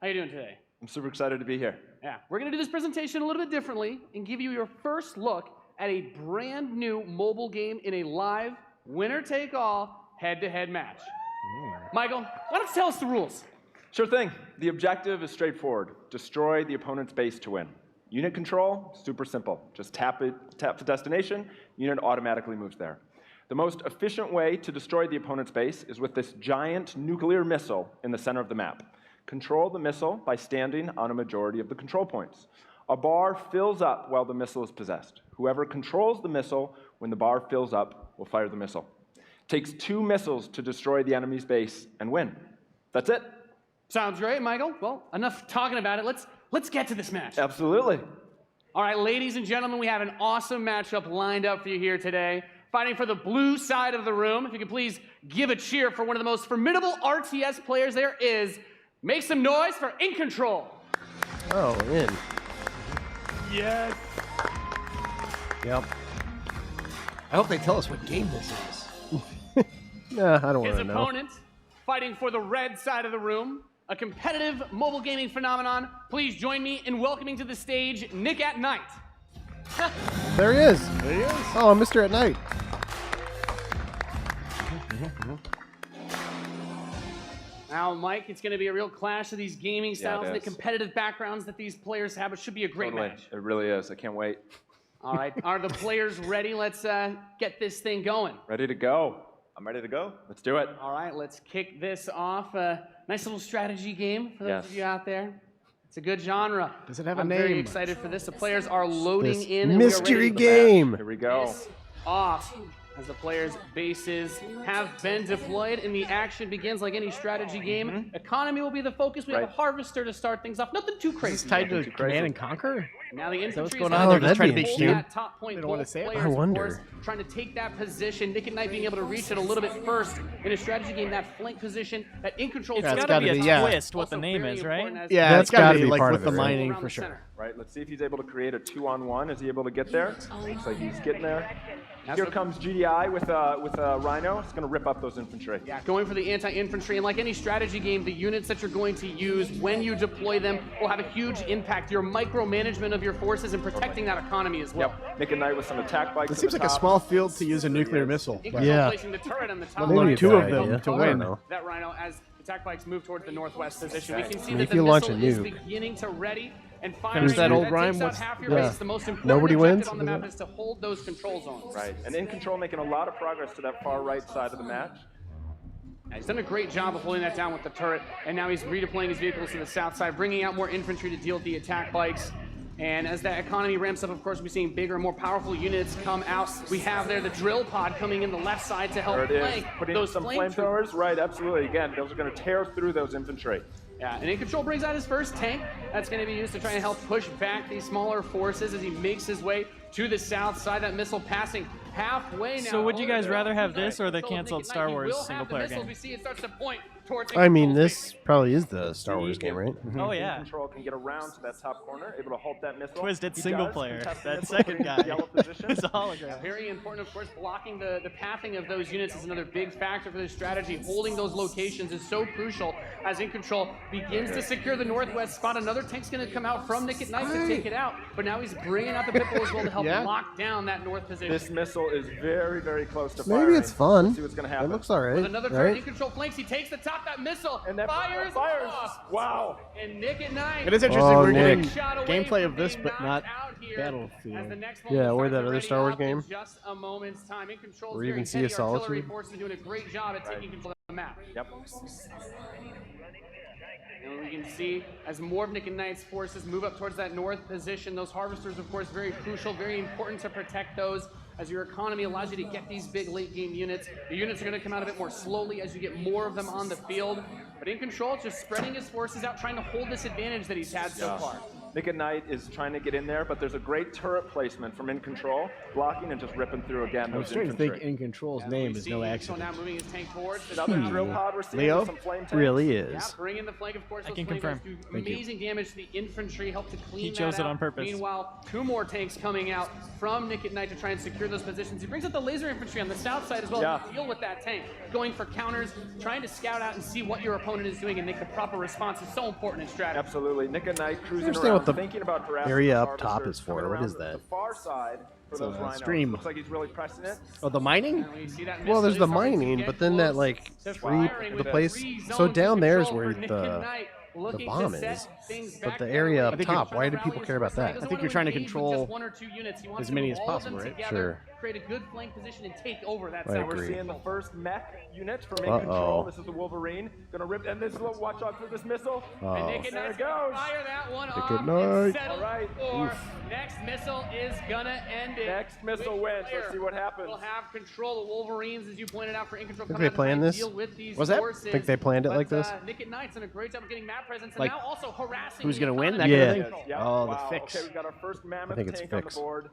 How you doing today? I'm super excited to be here. Yeah, we're going to do this presentation a little bit differently and give you your first look at a brand new mobile game in a live, winner-take-all, head-to-head match. Michael, why don't you tell us the rules? Sure thing. The objective is straightforward. Destroy the opponent's base to win. Unit control, super simple. Just tap the destination, unit automatically moves there. The most efficient way to destroy the opponent's base is with this giant nuclear missile in the center of the map. Control the missile by standing on a majority of the control points. A bar fills up while the missile is possessed. Whoever controls the missile when the bar fills up will fire the missile. Takes 2 missiles to destroy the enemy's base and win. That's it. Sounds great, Michael. Well, enough talking about it. Let's get to this match. Absolutely. All right, ladies and gentlemen, we have an awesome matchup lined up for you here today. Fighting for the blue side of the room, if you could please give a cheer for one of the most formidable RTS players there is. Make some noise for In Control. Oh, in. Yes. Yep. I hope they tell us what game this is. Nah, I don't want His to know. opponent, fighting for the red side of the room, a competitive mobile gaming phenomenon. Please join me in welcoming to the stage Nick at Night. There he is. There he is. Oh, Mr. At Night. Now, Mike, it's going to be a real clash of these gaming styles it and the is. competitive backgrounds that these players have. It should be a great Totally. match. It really is. I can't wait. All right, are the players ready? Let's get this thing going. Ready to go. I'm ready to go. Let's do it. All right, let's kick this off. Nice little strategy game for those Yes. of you out there. It's a good genre. Does it have I'm a very name? excited for this. The players are loading This in. And we are ready mystery for the game. match. Here we go. This off as the players' bases have been deployed and the action begins like any strategy game. Economy will be the focus. We have a Right. harvester to start things off. Nothing too crazy. Is this tied to Too crazy. Command and Conquer? Now the Is that what's infantry going is on? out They're there just trying to be hold cute. that top point. They don't wanna Both say it? players, I of wonder. course, trying to take that position. Nick and Knight being able to reach it a little bit first in a strategy game. That flank position, that In Control. It's Yeah, got gotta to be a be, yeah. twist what the Also name very is, right? important as Yeah, That's it's got gotta to be be like part with of the it, right? mining around for the sure. center. Right, let's see if he's able to create a 2-on-1. Is he able to get there? Looks like he's getting there. Here comes GDI with a Rhino. It's going to rip up those infantry. Yeah, going for the anti-infantry, and like any strategy game, the units that you're going to use when you deploy them will have a huge impact. Your micromanagement of your forces and protecting that economy as well. Yep. Nick and Knight with some attack bikes. It at seems the like a top. small field to use a nuclear missile. In but- Control Yeah. placing the turret on the top. Maybe line. it's two that of them idea. to I win. don't know. That Rhino as attack bikes move towards the northwest position. We can see If that the you launch missile a is nuke. beginning to ready and fire. Finish that old takes rhyme, out what's- half your yeah. base. The most important Nobody objective wins? on the Is map it? is to hold those control zones. Right, and In Control making a lot of progress to that far right side of the match. Yeah, he's done a great job of holding that down with the turret, and now he's redeploying his vehicles to the south side, bringing out more infantry to deal with the attack bikes. And as that economy ramps up, of course, we're seeing bigger and more powerful units come out. We have there the drill pod coming in the left side to help There it is. flank Putting those some flame flamethrowers. Right, absolutely. Again, those are going to tear through those infantry. Yeah, and In Control brings out his first tank. That's going to be used to try and help push back these smaller forces as he makes his way to the south side. That missile passing halfway now. So would you guys over rather have there. this or the Control of canceled Nick Star Knight. He Wars will have single the player missile. game? We see it starts to point towards I mean, In Control's this probably is the Star Wars game, right? Oh, yeah. In Control can get around to that top corner, able to halt that missile. Twisted He single does player. contest the That missile, second putting it guy. in yellow position. It's a hologram. Very important, of course, blocking the pathing of those units is another big factor for this strategy. Holding those locations is so crucial as In Control begins to secure the northwest spot. Another tank's going to come out from Nick at Night to take it out, but now he's bringing out the Pitbull as well to help Yeah. lock down that north position. This missile is very, very close to firing. Maybe it's fun. Let's see what's going to happen. It looks alright, With another turret, In right? Control flanks, he takes the top, that missile, And that fires. fires. Wow. And Nick at Night. It is interesting Oh, we're Nick. getting gameplay of this, but not Battlefield. Yeah, or that other Star Wars game. Just a moment's time. In Control, Or even Sea of Solitude. forces doing a great job at taking control of the map. Yep. And we can see as more of Nick and Knight's forces move up towards that north position, those harvesters, of course, very crucial, very important to protect those. as your economy allows you to get these big late game units. The units are going to come out a bit more slowly as you get more of them on the field. But in control, just spreading his forces out, trying to hold this advantage that he's had so far. Nick at Night is trying to get in there, but there's a great turret placement from In Control, blocking and just ripping through again. I'm starting to think In Control's name is no So accident. now moving his tank towards Another drill pod we're seeing Leo? with some flame tanks. Really Yeah, is. bring in the flank, of course. I Those can flame confirm. tanks do Thank you. amazing damage to the infantry, help to clean He chose that it out. on purpose. Meanwhile, 2 more tanks coming out from Nick at Night to try and secure those positions. He brings up the laser infantry on the south side as well to deal with that tank. Going for counters, trying to scout out and see what your opponent is doing and make the proper response is so important in strategy. Absolutely. Nick at Night cruising understand around, what the thinking about harassing area the up top harvesters, is for. coming What around is that? The far side for It's those a rhinos. stream. Looks like he's really pressing it. Oh, the mining? And we see that Well, there's missile the is starting to mining, get but then that close like to free firing the with place. three So zones down in there is control where for Nick at the Night, looking to bomb set is. things But back the down area where up he top, can why do rally people his care about forces. He that? doesn't I think want you're trying to engage with control just 1 or 2 units. He wants as to many move as all of possible, them right? together, Sure. create a good flank position and take over that I side. We're agree. seeing the first mech unit from In Uh-oh. Control. This is the Wolverine. Gonna rip, and this is watch out for this missile. And Nick at There Knight's it gonna goes. fire that one Nick off at and Night. settle All right. for next missile is gonna end it. Next missile Which wins. player Let's see what happens. will have control of Wolverines, as you pointed out, for In Control. Think coming they out to try planned and this? deal with these Was that? forces. Think they planned it But, like this? Nick at Knight's done a great job of getting map presence and Like, now also harassing. Who's the gonna win? That economy. kind of thing? Yeah. Oh, Wow. the fix. Okay, we've got our first mammoth think it's tank on the fix. board.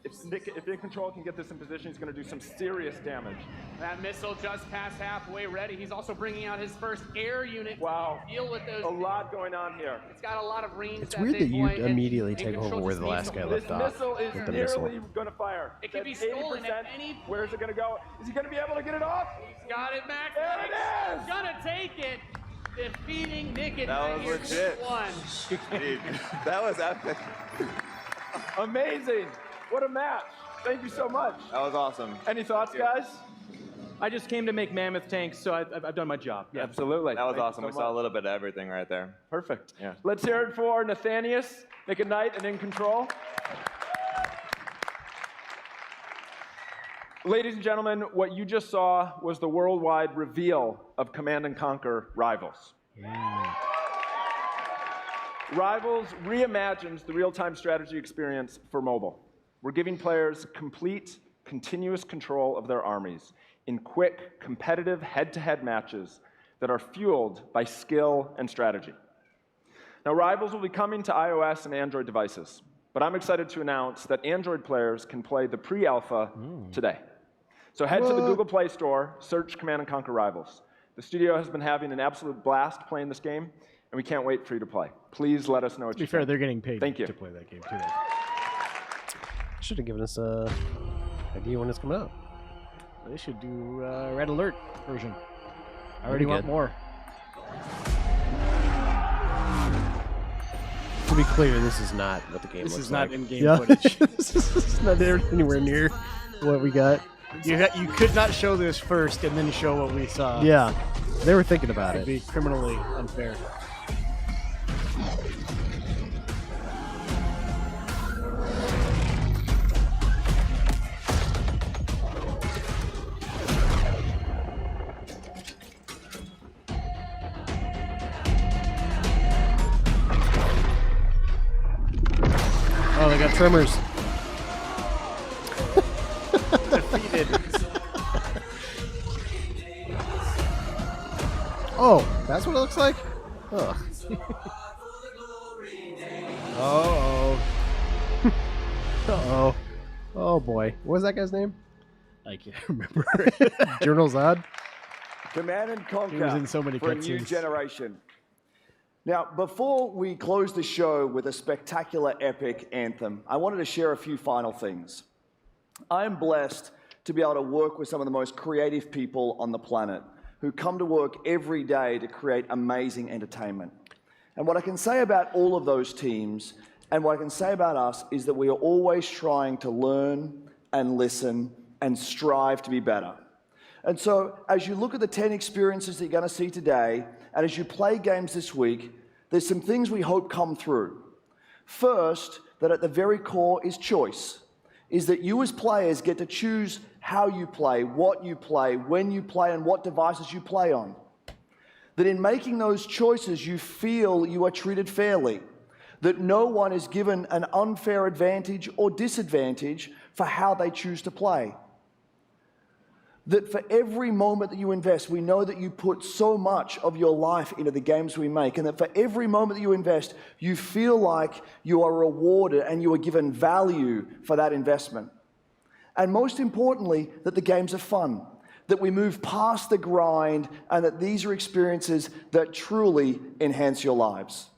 If In Control can get this in position, he's going to do some serious damage. That missile just past halfway ready. He's also bringing out his first air unit Wow. to deal with those. A lot going on here. It's got a lot of range. It's weird that you immediately take over where the last guy This left off missile is with the nearly missile. going to fire. It could be That's stolen 80%. at any point. Where's it going to go? Is he going to be able to get it off? Got it, Max. There it is! Gonna take it. Defeating Nick at That Night was here legit. 2-1. Dude, that was epic. Amazing. What a match. Thank you so much. That was awesome. Any thoughts, guys? I just came to make mammoth tanks, so I've done my job. Yeah, absolutely. That was Thank you awesome. so We saw a much. little bit of everything right there. Perfect. Yeah. Let's hear it for Nathanius, Nick at Night, and In Control. Ladies and gentlemen, what you just saw was the worldwide reveal of Command & Conquer Rivals. Rivals reimagines the real-time strategy experience for mobile. We're giving players complete, continuous control of their armies in quick, competitive head-to-head matches that are fueled by skill and strategy. Now, Rivals will be coming to iOS and Android devices, but I'm excited to announce that Android players can play the pre-alpha today. So head to the Google Play Store, search Command & Conquer Rivals. The studio has been having an absolute blast playing this game, and we can't wait for you to play. Please let us know what To you be fair, think. they're getting paid Thank you. to play that game too. Should have given us a idea when it's coming out. They should do Red Alert version. I already That'd be want good. more. To be clear, this is not what the game This looks is like. not in-game footage. This is not anywhere near what we got. You could not show this first and then show what we saw. Yeah, they were thinking about It'd it. be criminally unfair. Oh, they got tremors. Defeated. Oh, that's what it looks like? Ugh. Uh-oh. Uh-oh. Oh, boy. What was that guy's name? I can't remember. Journal Zod? Command and Conquer He was in so many for a new cutscenes. generation. Now, before we close the show with a spectacular epic anthem, I wanted to share a few final things. I am blessed to be able to work with some of the most creative people on the planet who come to work every day to create amazing entertainment. And what I can say about all of those teams and what I can say about us is that we are always trying to learn and listen and strive to be better. And so as you look at the 10 experiences that you're going to see today, and as you play games this week, there's some things we hope come through. First, that at the very core is choice, is that you as players get to choose how you play, what you play, when you play, and what devices you play on. That in making those choices, you feel you are treated fairly. that no one is given an unfair advantage or disadvantage for how they choose to play. That for every moment that you invest, we know that you put so much of your life into the games we make, and that for every moment that you invest, you feel like you are rewarded and you are given value for that investment. And most importantly, that the games are fun, that we move past the grind, and that these are experiences that truly enhance your lives.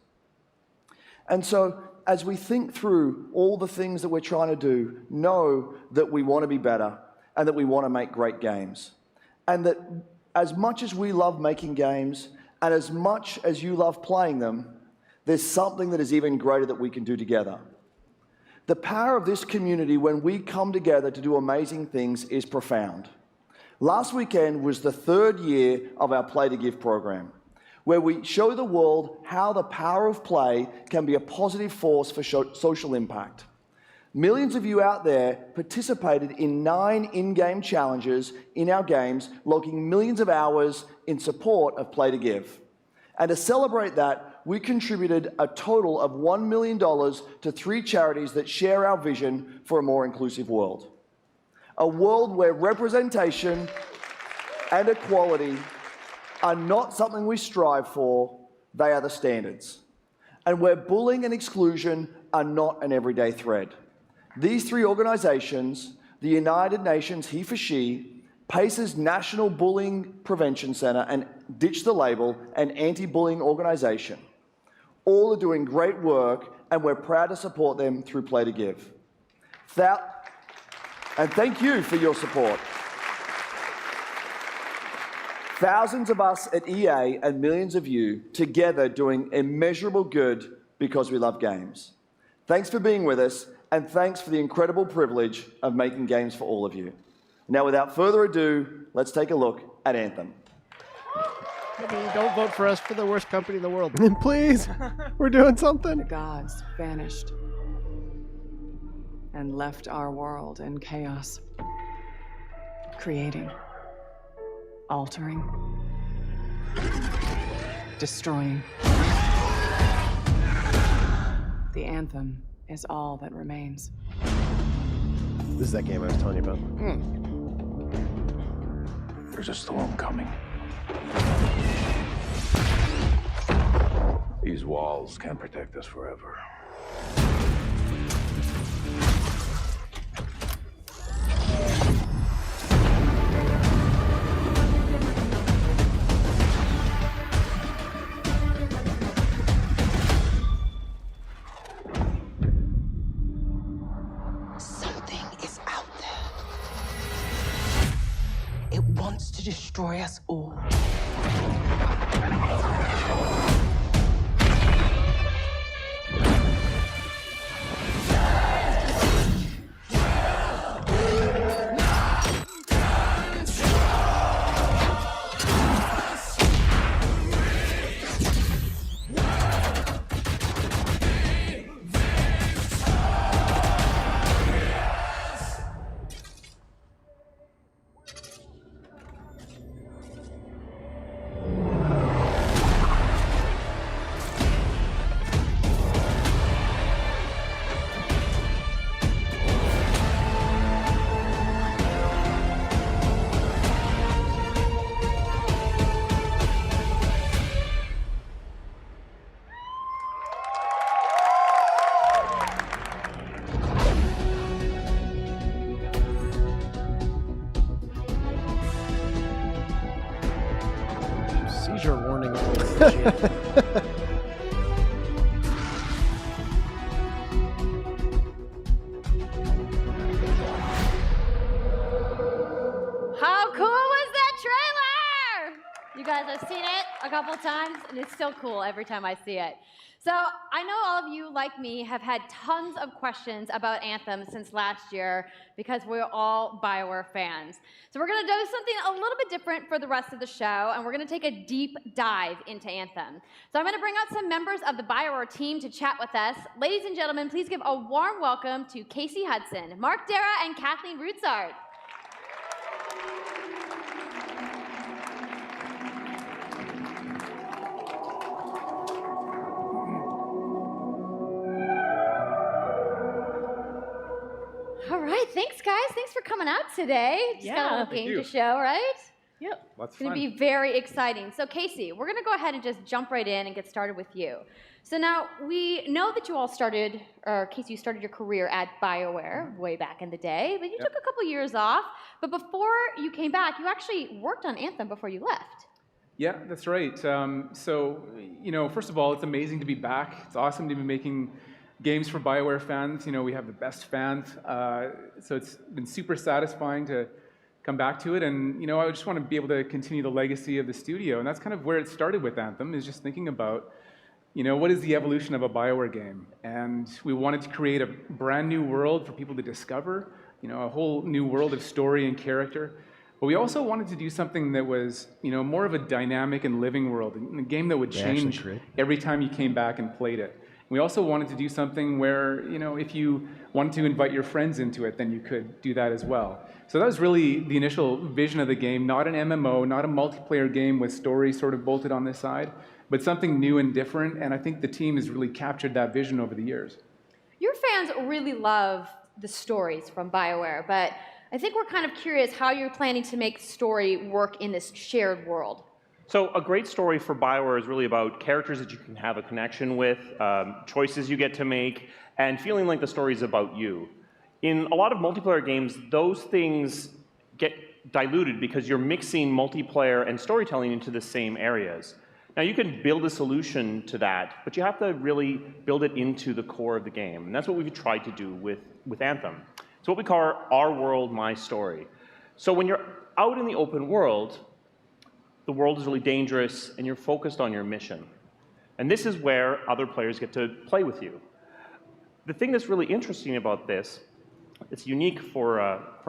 And so, as we think through all the things that we're trying to do, know that we want to be better, and that we want to make great games. And that as much as we love making games, and as much as you love playing them, there's something that is even greater that we can do together. The power of this community when we come together to do amazing things is profound. Last weekend was the 3rd year of our Play to Give program, where we show the world how the power of play can be a positive force for social impact. Millions of you out there participated in 9 in-game challenges in our games, logging millions of hours in support of Play to Give. And to celebrate that, we contributed a total of $1 million to 3 charities that share our vision for a more inclusive world. A world where representation and equality are not something we strive for, they are the standards. And where bullying and exclusion are not an everyday thread. These 3 organizations, the United Nations He4She, PACE's National Bullying Prevention Center, and Ditch the Label, an anti-bullying organization, all are doing great work, and we're proud to support them through Play to Give. And thank you for your support. Thousands of us at EA and millions of you together doing immeasurable good because we love games. Thanks for being with us, and thanks for the incredible privilege of making games for all of you. Now, without further ado, let's take a look at Anthem. Don't vote for us for the worst company in the world. Please, we're doing something. The gods vanished and left our world in chaos, creating, altering, destroying. The anthem is all that remains. This is that game I was telling you about. There's a storm coming. These walls can't protect us forever. Something is out there. It wants to destroy us all. Seizure warning. How cool was that trailer? You guys have seen it a couple times, and it's still cool every time I see it. So I know all of you, like me, have had tons of questions about Anthem since last year because we're all BioWare fans. So we're going to do something a little bit different for the rest of the show, and we're going to take a deep dive into Anthem. So I'm going to bring out some members of the BioWare team to chat with us. Ladies and gentlemen, please give a warm welcome to Casey Hudson, Mark Dara, and Kathleen Rutzart. guys. Thanks for coming out today. Just got a little game to show, right? Yep. It's going to be very exciting. So, Casey, we're going to go ahead and just jump right in and get started with you. So now we know that you all started, or Casey, you started your career at BioWare way back in the day, but you took a couple years off. But before you came back, you actually worked on Anthem before you left. Yeah, that's right. So, first of all, it's amazing to be back. It's awesome to be making games for BioWare fans. We have the best fans. So it's been super satisfying to come back to it. And, I just want to be able to continue the legacy of the studio. And that's kind of where it started with Anthem, is just thinking about, what is the evolution of a BioWare game? And we wanted to create a brand new world for people to discover, a whole new world of story and character. But we also wanted to do something that was, more of a dynamic and living world, a game that would change every time you came back and played it. We also wanted to do something where, if you wanted to invite your friends into it, then you could do that as well. So that was really the initial vision of the game, not an MMO, not a multiplayer game with story sort of bolted on this side, but something new and different. And I think the team has really captured that vision over the years. Your fans really love the stories from BioWare, but I think we're kind of curious how you're planning to make story work in this shared world. So a great story for BioWare is really about characters that you can have a connection with, choices you get to make, and feeling like the story is about you. In a lot of multiplayer games, those things get diluted because you're mixing multiplayer and storytelling into the same areas. Now, you can build a solution to that, but you have to really build it into the core of the game. And that's what we've tried to do with Anthem. It's what we call our world, my story. So when you're out in the open world, the world is really dangerous, and you're focused on your mission. And this is where other players get to play with you. The thing that's really interesting about this, it's unique for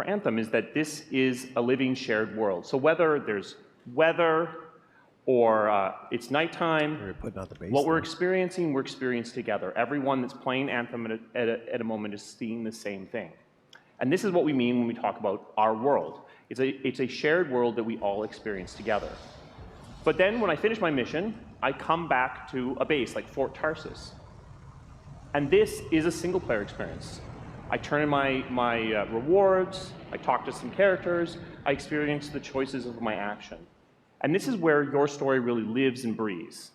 Anthem, is that this is a living shared world. So whether there's weather or it's nighttime, what we're experiencing together. Everyone that's playing Anthem at a moment is seeing the same thing. And this is what we mean when we talk about our world. It's a shared world that we all experience together. But then when I finish my mission, I come back to a base like Fort Tarsus. And this is a single player experience. I turn in my rewards, I talk to some characters, I experience the choices of my action. And this is where your story really lives and breathes.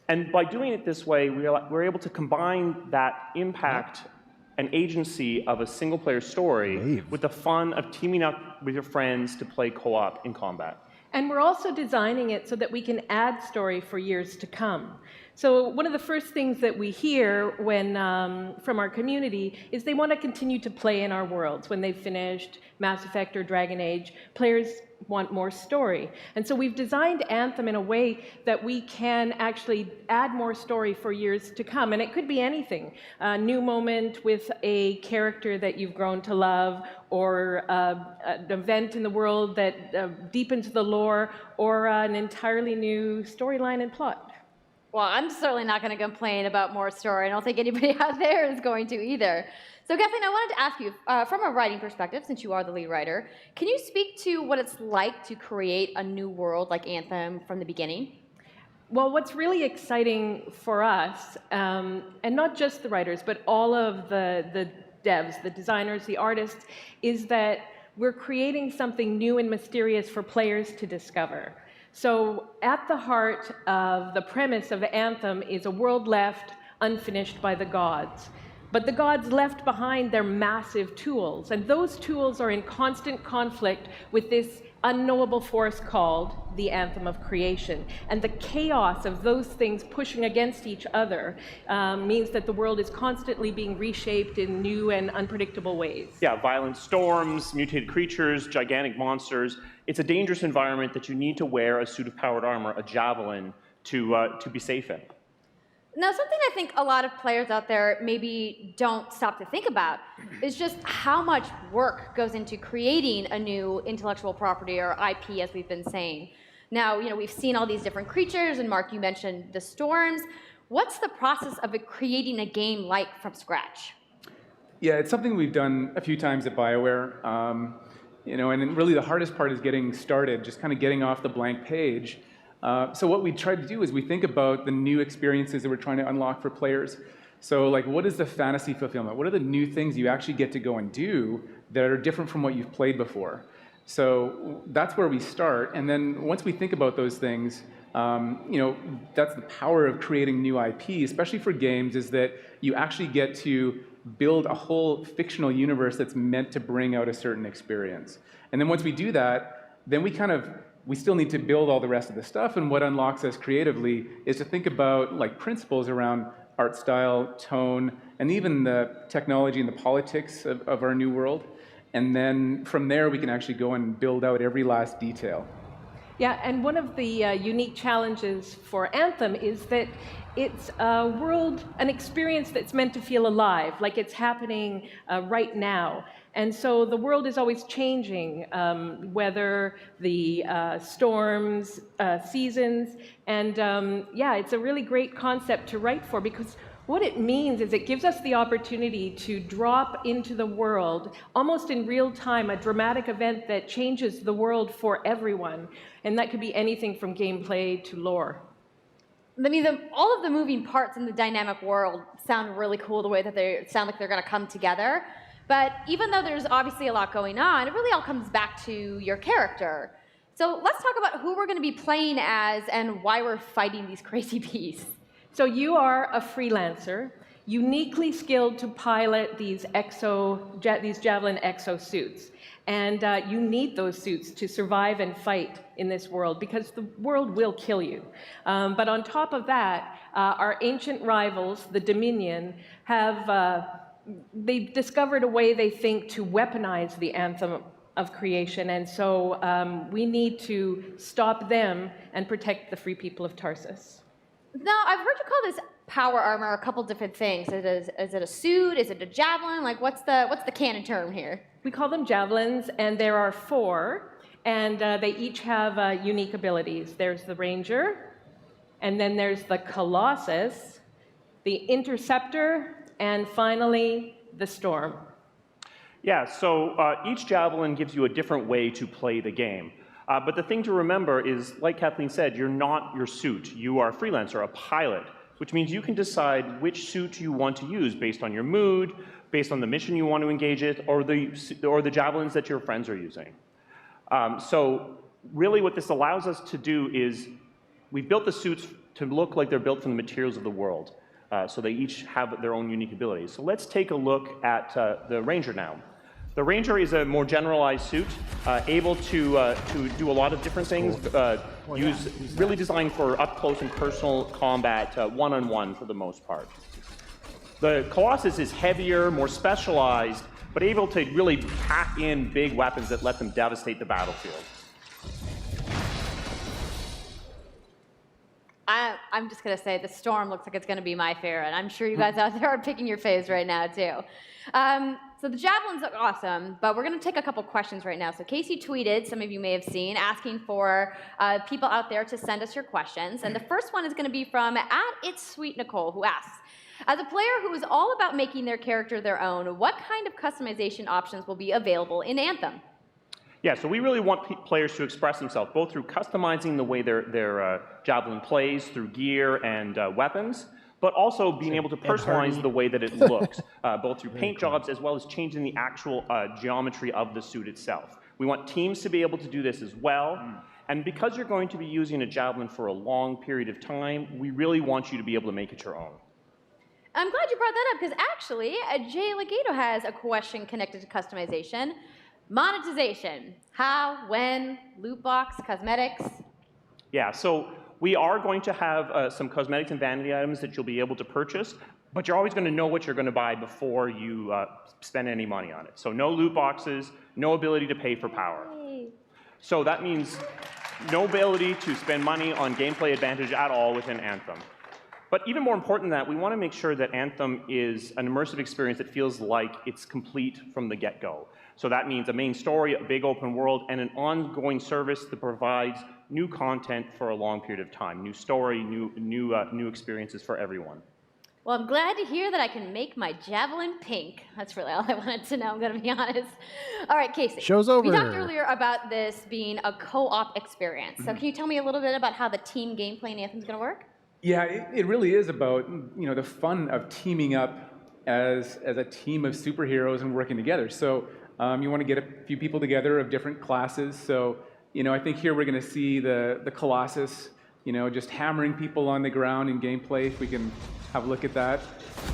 And by doing it this way, we're able to combine that impact and agency of a single player story with the fun of teaming up with your friends to play co-op in combat. And we're also designing it so that we can add story for years to come. So one of the first things that we hear from our community is they want to continue to play in our worlds. When they've finished Mass Effect or Dragon Age, players want more story. And so we've designed Anthem in a way that we can actually add more story for years to come. And it could be anything. A new moment with a character that you've grown to love, or an event in the world that deepens the lore, or an entirely new storyline and plot. Well, I'm certainly not going to complain about more story. I don't think anybody out there is going to either. So, Kathleen, I wanted to ask you, from a writing perspective, since you are the lead writer, can you speak to what it's like to create a new world like Anthem from the beginning? Well, what's really exciting for us, and not just the writers, but all of the devs, the designers, the artists, is that we're creating something new and mysterious for players to discover. So at the heart of the premise of Anthem is a world left unfinished by the gods. But the gods left behind their massive tools, and those tools are in constant conflict with this unknowable force called the Anthem of Creation. And the chaos of those things pushing against each other means that the world is constantly being reshaped in new and unpredictable ways. Yeah, violent storms, mutated creatures, gigantic monsters. It's a dangerous environment that you need to wear a suit of powered armor, a javelin, to be safe in. Now, something I think a lot of players out there maybe don't stop to think about is just how much work goes into creating a new intellectual property, or IP, as we've been saying. Now, we've seen all these different creatures, and Mark, you mentioned the storms. What's the process of creating a game like from scratch? Yeah, it's something we've done a few times at BioWare. And really the hardest part is getting started, just kind of getting off the blank page. So what we try to do is we think about the new experiences that we're trying to unlock for players. So like, what is the fantasy fulfillment? What are the new things you actually get to go and do that are different from what you've played before? So that's where we start. And then once we think about those things, that's the power of creating new IP, especially for games, is that you actually get to build a whole fictional universe that's meant to bring out a certain experience. And then once we do that, then we still need to build all the rest of the stuff. And what unlocks us creatively is to think about like principles around art style, tone, and even the technology and the politics of our new world. And then from there, we can actually go and build out every last detail. Yeah, and one of the unique challenges for Anthem is that it's a world, an experience that's meant to feel alive, like it's happening right now. And so the world is always changing, whether the storms, seasons, and it's a really great concept to write for, because what it means is it gives us the opportunity to drop into the world, almost in real time, a dramatic event that changes the world for everyone. And that could be anything from gameplay to lore. I mean, all of the moving parts in the dynamic world sound really cool, the way that they sound like they're going to come together. But even though there's obviously a lot going on, it really all comes back to your character. So let's talk about who we're going to be playing as and why we're fighting these crazy beasts. So you are a freelancer, uniquely skilled to pilot these Javelin exosuits. And you need those suits to survive and fight in this world, because the world will kill you. But on top of that, our ancient rivals, the Dominion, they've discovered a way, they think, to weaponize the Anthem of creation. And so we need to stop them and protect the free people of Tarsus. Now, I've heard you call this power armor a couple different things. Is it a suit? Is it a javelin? Like, what's the canon term here? We call them javelins, and there are 4, and they each have unique abilities. There's the Ranger, and then there's the Colossus, the Interceptor, and finally, the Storm. Yeah, so each javelin gives you a different way to play the game. But the thing to remember is, like Kathleen said, you're not your suit. You are a freelancer, a pilot, which means you can decide which suit you want to use based on your mood, based on the mission you want to engage in, or the javelins that your friends are using. So really what this allows us to do is we've built the suits to look like they're built from the materials of the world. So they each have their own unique abilities. So let's take a look at the Ranger now. The Ranger is a more generalized suit, able to do a lot of different things, really designed for up-close and personal combat, one-on-one for the most part. The Colossus is heavier, more specialized, but able to really pack in big weapons that let them devastate the battlefield. I'm just going to say the Storm looks like it's going to be my favorite. I'm sure you guys out there are picking your faves right now, too. So the javelins look awesome, but we're going to take a couple questions right now. So Casey tweeted, some of you may have seen, asking for people out there to send us your questions. And the first one is going to be from @It'sSweetNicole, who asks, as a player who is all about making their character their own, what kind of customization options will be available in Anthem? Yeah, so we really want players to express themselves, both through customizing the way their javelin plays, through gear and weapons, but also being able to personalize the way that it looks, both through paint jobs as well as changing the actual geometry of the suit itself. We want teams to be able to do this as well. And because you're going to be using a javelin for a long period of time, we really want you to be able to make it your own. I'm glad you brought that up, because actually, Jay Legato has a question connected to customization. Monetization. How, when, loot box, cosmetics? Yeah, so we are going to have some cosmetics and vanity items that you'll be able to purchase, but you're always going to know what you're going to buy before you spend any money on it. So no loot boxes, no ability to pay for power. Yay. So that means no ability to spend money on gameplay advantage at all within Anthem. But even more important than that, we want to make sure that Anthem is an immersive experience that feels like it's complete from the get-go. So that means a main story, a big open world, and an ongoing service that provides new content for a long period of time. New story, new experiences for everyone. Well, I'm glad to hear that I can make my javelin pink. That's really all I wanted to know, I'm going to be honest. All right, Casey. Show's over. We talked earlier about this being a co-op experience. So can you tell me a little bit about how the team gameplay in Anthem is going to work? Yeah, it really is about the fun of teaming up as a team of superheroes and working together. So you want to get a few people together of different classes. So I think here we're going to see the Colossus, just hammering people on the ground in gameplay. If we can have a look at that.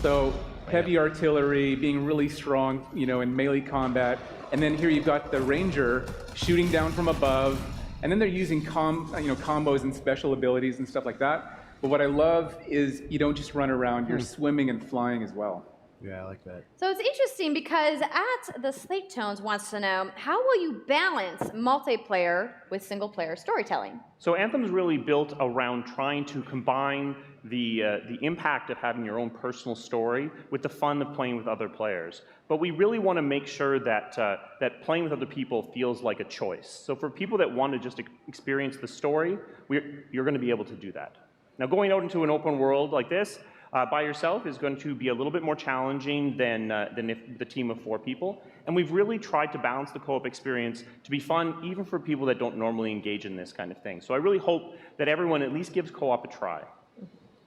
So heavy artillery, being really strong, in melee combat, and then here you've got the Ranger shooting down from above, and then they're using combos and special abilities and stuff like that. But what I love is you don't just run around, you're swimming and flying as well. Yeah, I like that. So it's interesting because at the Slate Tones wants to know, how will you balance multiplayer with single-player storytelling? So Anthem's really built around trying to combine the impact of having your own personal story with the fun of playing with other players. But we really want to make sure that that playing with other people feels like a choice. So for people that want to just experience the story, you're going to be able to do that. Now, going out into an open world like this by yourself is going to be a little bit more challenging than if the team of 4 people. And we've really tried to balance the co-op experience to be fun, even for people that don't normally engage in this kind of thing. So I really hope that everyone at least gives co-op a try.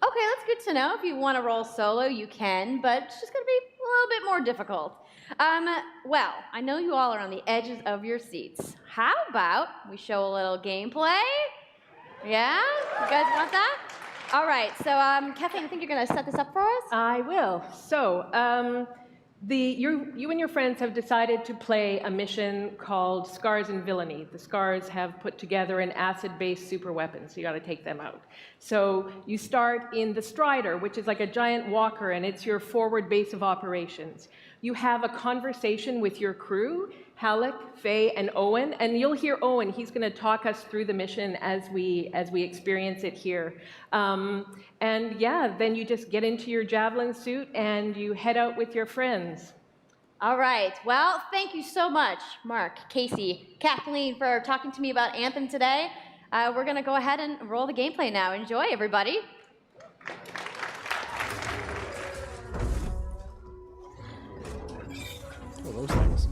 Okay, that's good to know. If you want to roll solo, you can, but it's just going to be a little bit more difficult. Well, I know you all are on the edges of your seats. How about we show a little gameplay? Yeah? You guys want that? All right, so Kathleen, I think you're going to set this up for us? I will. So, you and your friends have decided to play a mission called Scars and Villainy. The Scars have put together an acid-based super weapon, so you got to take them out. So you start in the Strider, which is like a giant walker, and it's your forward base of operations. You have a conversation with your crew, Halleck, Faye, and Owen, and you'll hear Owen. He's going to talk us through the mission as we experience it here. And yeah, then you just get into your Javelin suit and you head out with your friends. All right. Well, thank you so much, Mark, Casey, Kathleen, for talking to me about Anthem today. We're going to go ahead and roll the gameplay now. Enjoy, everybody. Oh, those things.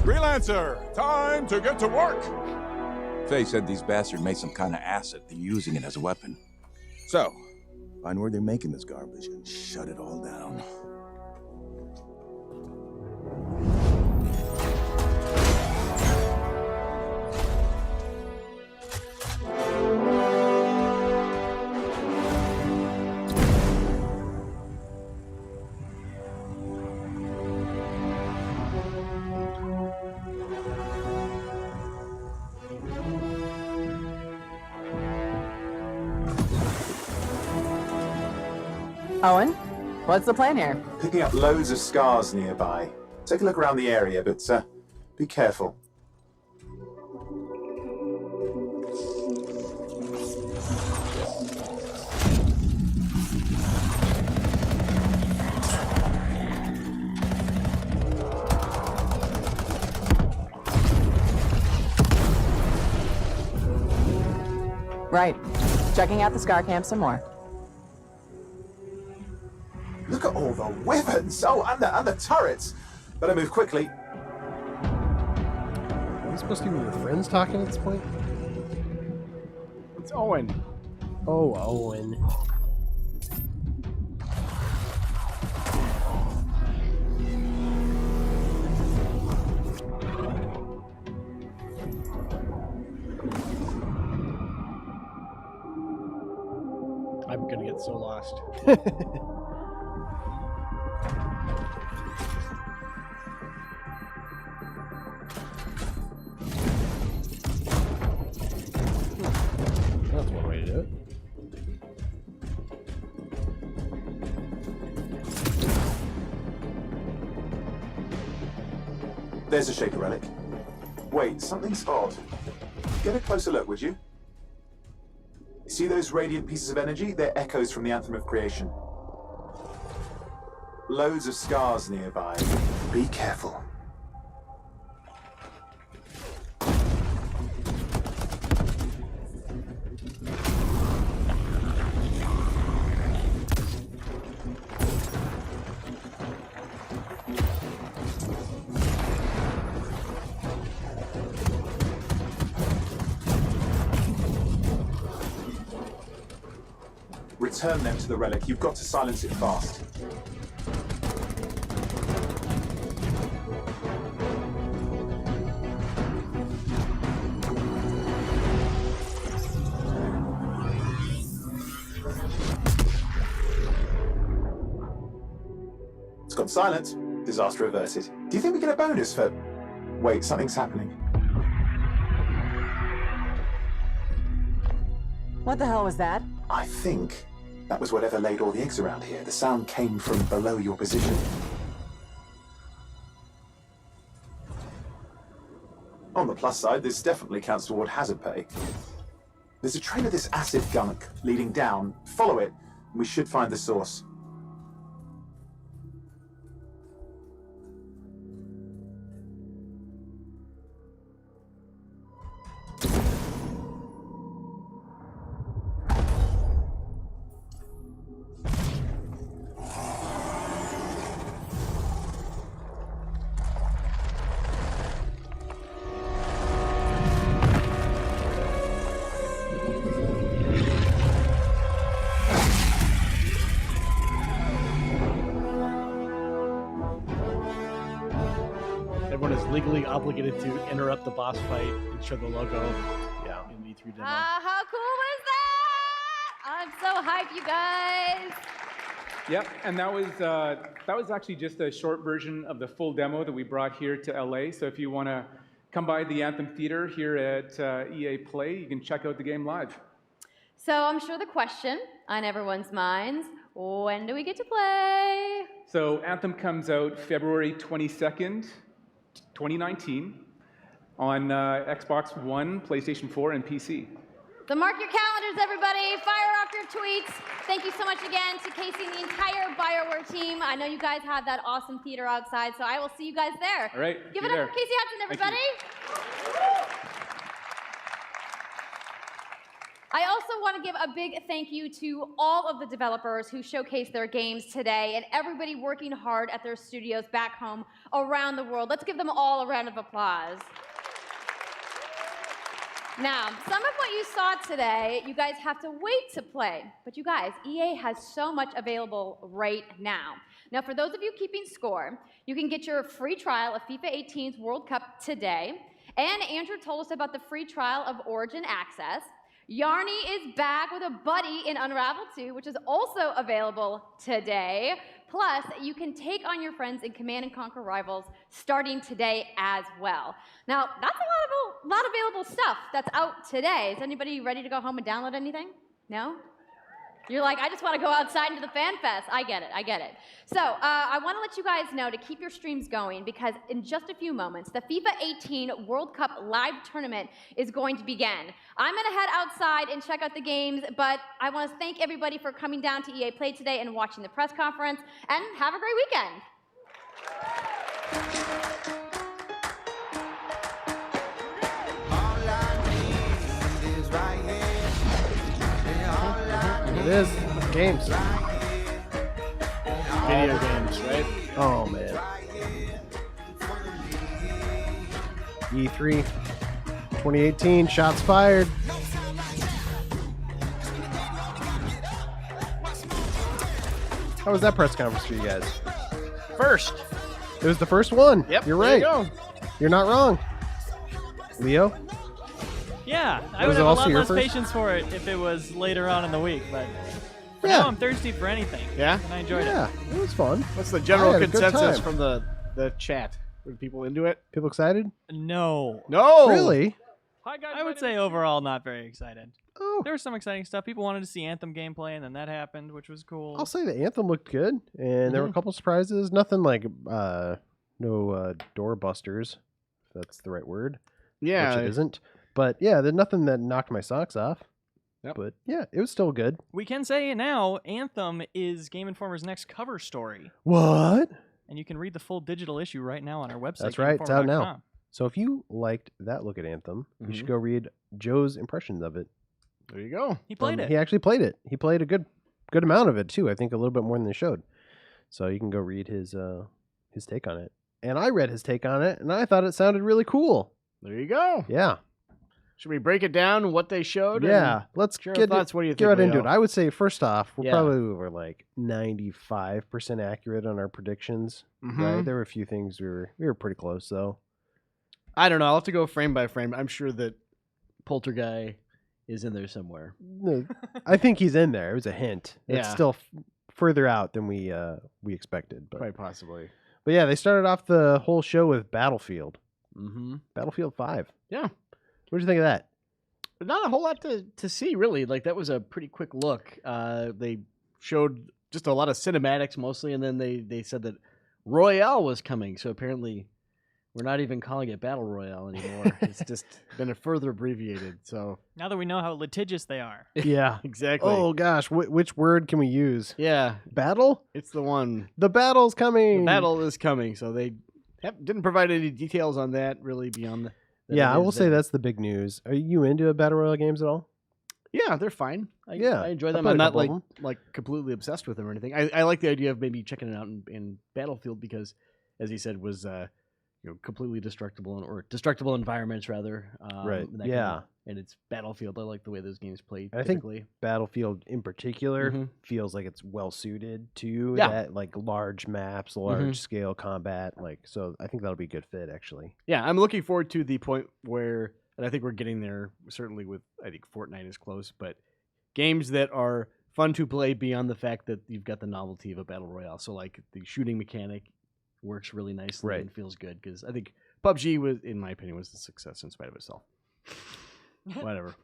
Freelancer, time to get to work! Faye said these bastards made some kind of acid. They're using it as a weapon. So, find where they're making this garbage and shut it all down. Owen, what's the plan here? Picking up loads of scars nearby. Take a look around the area, but be careful. Right. Checking out the Scar Camp some more. Look at all the weapons! Oh, and the turrets! Better move quickly. Are we supposed to be your friends talking at this point? It's Owen. Oh, Owen. I'm gonna get so lost. That's one way to do it. There's a Shaker relic. Wait, something's odd. Get a closer look, would you? See those radiant pieces of energy? They're echoes from the Anthem of Creation. Loads of scars nearby. Be careful. return them to the relic. You've got to silence it fast. It's gone silent. Disaster averted. Do you think we get a bonus for... Wait, something's happening. What the hell was that? I think that was whatever laid all the eggs around here. The sound came from below your position. On the plus side, this definitely counts toward hazard pay. There's a trail of this acid gunk leading down. Follow it, and we should find the source. Everyone is legally obligated to interrupt the boss fight and show the logo. Yeah, in the E3 demo. How cool was that? I'm so hyped, you guys. Yep, and that was actually just a short version of the full demo that we brought here to LA. So if you want to come by the Anthem Theater here at EA Play, you can check out the game live. So I'm sure the question on everyone's minds, when do we get to play? So Anthem comes out February 22nd, 2019 on Xbox One, PlayStation 4, and PC. So mark your calendars, everybody. Fire off your tweets. Thank you so much again to Casey and the entire BioWare team. I know you guys have that awesome theater outside, so I will see you guys there. All right. Give it up for Casey Hudson, everybody. I also want to give a big thank you to all of the developers who showcased their games today and everybody working hard at their studios back home around the world. Let's give them all a round of applause. Now, some of what you saw today, you guys have to wait to play. But you guys, EA has so much available right now. Now, for those of you keeping score, you can get your free trial of FIFA 18's World Cup today. And Andrew told us about the free trial of Origin Access. Yarny is back with a buddy in Unravel 2, which is also available today. Plus, you can take on your friends in Command & Conquer Rivals starting today as well. Now, that's a lot of available stuff that's out today. Is anybody ready to go home and download anything? No? You're like, I just want to go outside into the fan fest. I get it. So I want to let you guys know to keep your streams going because in just a few moments, the FIFA 18 World Cup live tournament is going to begin. I'm going to head outside and check out the games, but I want to thank everybody for coming down to EA Play today and watching the press conference, and have a great weekend. It is. Games. Video games, right? Oh, man. E3 2018, shots fired. How was that press conference for you guys? First. It was the first one. Yep. You're there right. you go. You're not wrong. Leo? Yeah, I Was would it have a also lot your less first? patience for it if it was later on in the week, but for Yeah. now I'm thirsty for anything. Yeah? And I enjoyed Yeah, it. it was fun. What's the I general had a good consensus time. from the chat? Were people into it? People excited? No. No. Really? I would say overall not very excited. Oh. There was some exciting stuff. People wanted to see Anthem gameplay, and then that happened, which was cool. I'll say the Anthem looked good, and there were a couple surprises. Nothing like no door busters, if that's the right word. Yeah. Which it isn't. But yeah, there's nothing that knocked my socks off. Yep. But yeah, it was still good. We can say now Anthem is Game Informer's next cover story. What? And you can read the full digital issue right now on our website. That's right. It's out now. GameInformer.com. So if you liked that look at Anthem, you should go read Joe's impressions of it. There you go. He played it. He actually played it. He played a good amount of it too. I think a little bit more than they showed. So you can go read his take on it. And I read his take on it, and I thought it sounded really cool. There you go. Yeah. Should we break it down? What they showed? Yeah, let's share our get thoughts. What do you think? get right into Leo? it. I would say first off, Yeah. probably were like 95% accurate on our predictions. Right, Mhm. there were a few things we were pretty close though. I don't know. I'll have to go frame by frame. I'm sure that Poltergeist is in there somewhere. No, I think he's in there. It was a hint. It's Yeah. still further out than we expected, but Quite possibly. But yeah, they started off the whole show with Battlefield. Mm-hmm. Battlefield 5. Yeah. What did you think of that? Not a whole lot to see, really. Like, that was a pretty quick look. They showed just a lot of cinematics mostly, and then they said that Royale was coming. So apparently we're not even calling it Battle Royale anymore. It's just been further abbreviated. So Now that we know how litigious they are. Yeah, exactly. Oh gosh, which word can we use? Yeah. Battle? It's the one. The battle's coming. The battle is coming. So they didn't provide any details on that, really, beyond the. Yeah, I will say that's the big news. Are you into Battle Royale games at all? Yeah, they're fine. I enjoy I them. played I'm a not couple of like them. like completely obsessed with them or anything. I like the idea of maybe checking it out in Battlefield because, as he said, was completely destructible or destructible environments rather. Right, and that yeah. and it's Battlefield. I like the way those games play. And I think Typically, Battlefield in particular Mhm. feels like it's well suited to Yeah. that, like large maps, large scale combat. Like, so I think that'll be a good fit actually. yeah, I'm looking forward to the point where, and I think we're getting there. Certainly, with I think Fortnite is close, but games that are fun to play beyond the fact that you've got the novelty of a battle royale. So, like the shooting mechanic works really nicely Right. and feels good because I think PUBG was, in my opinion, was a success in spite of itself. Whatever.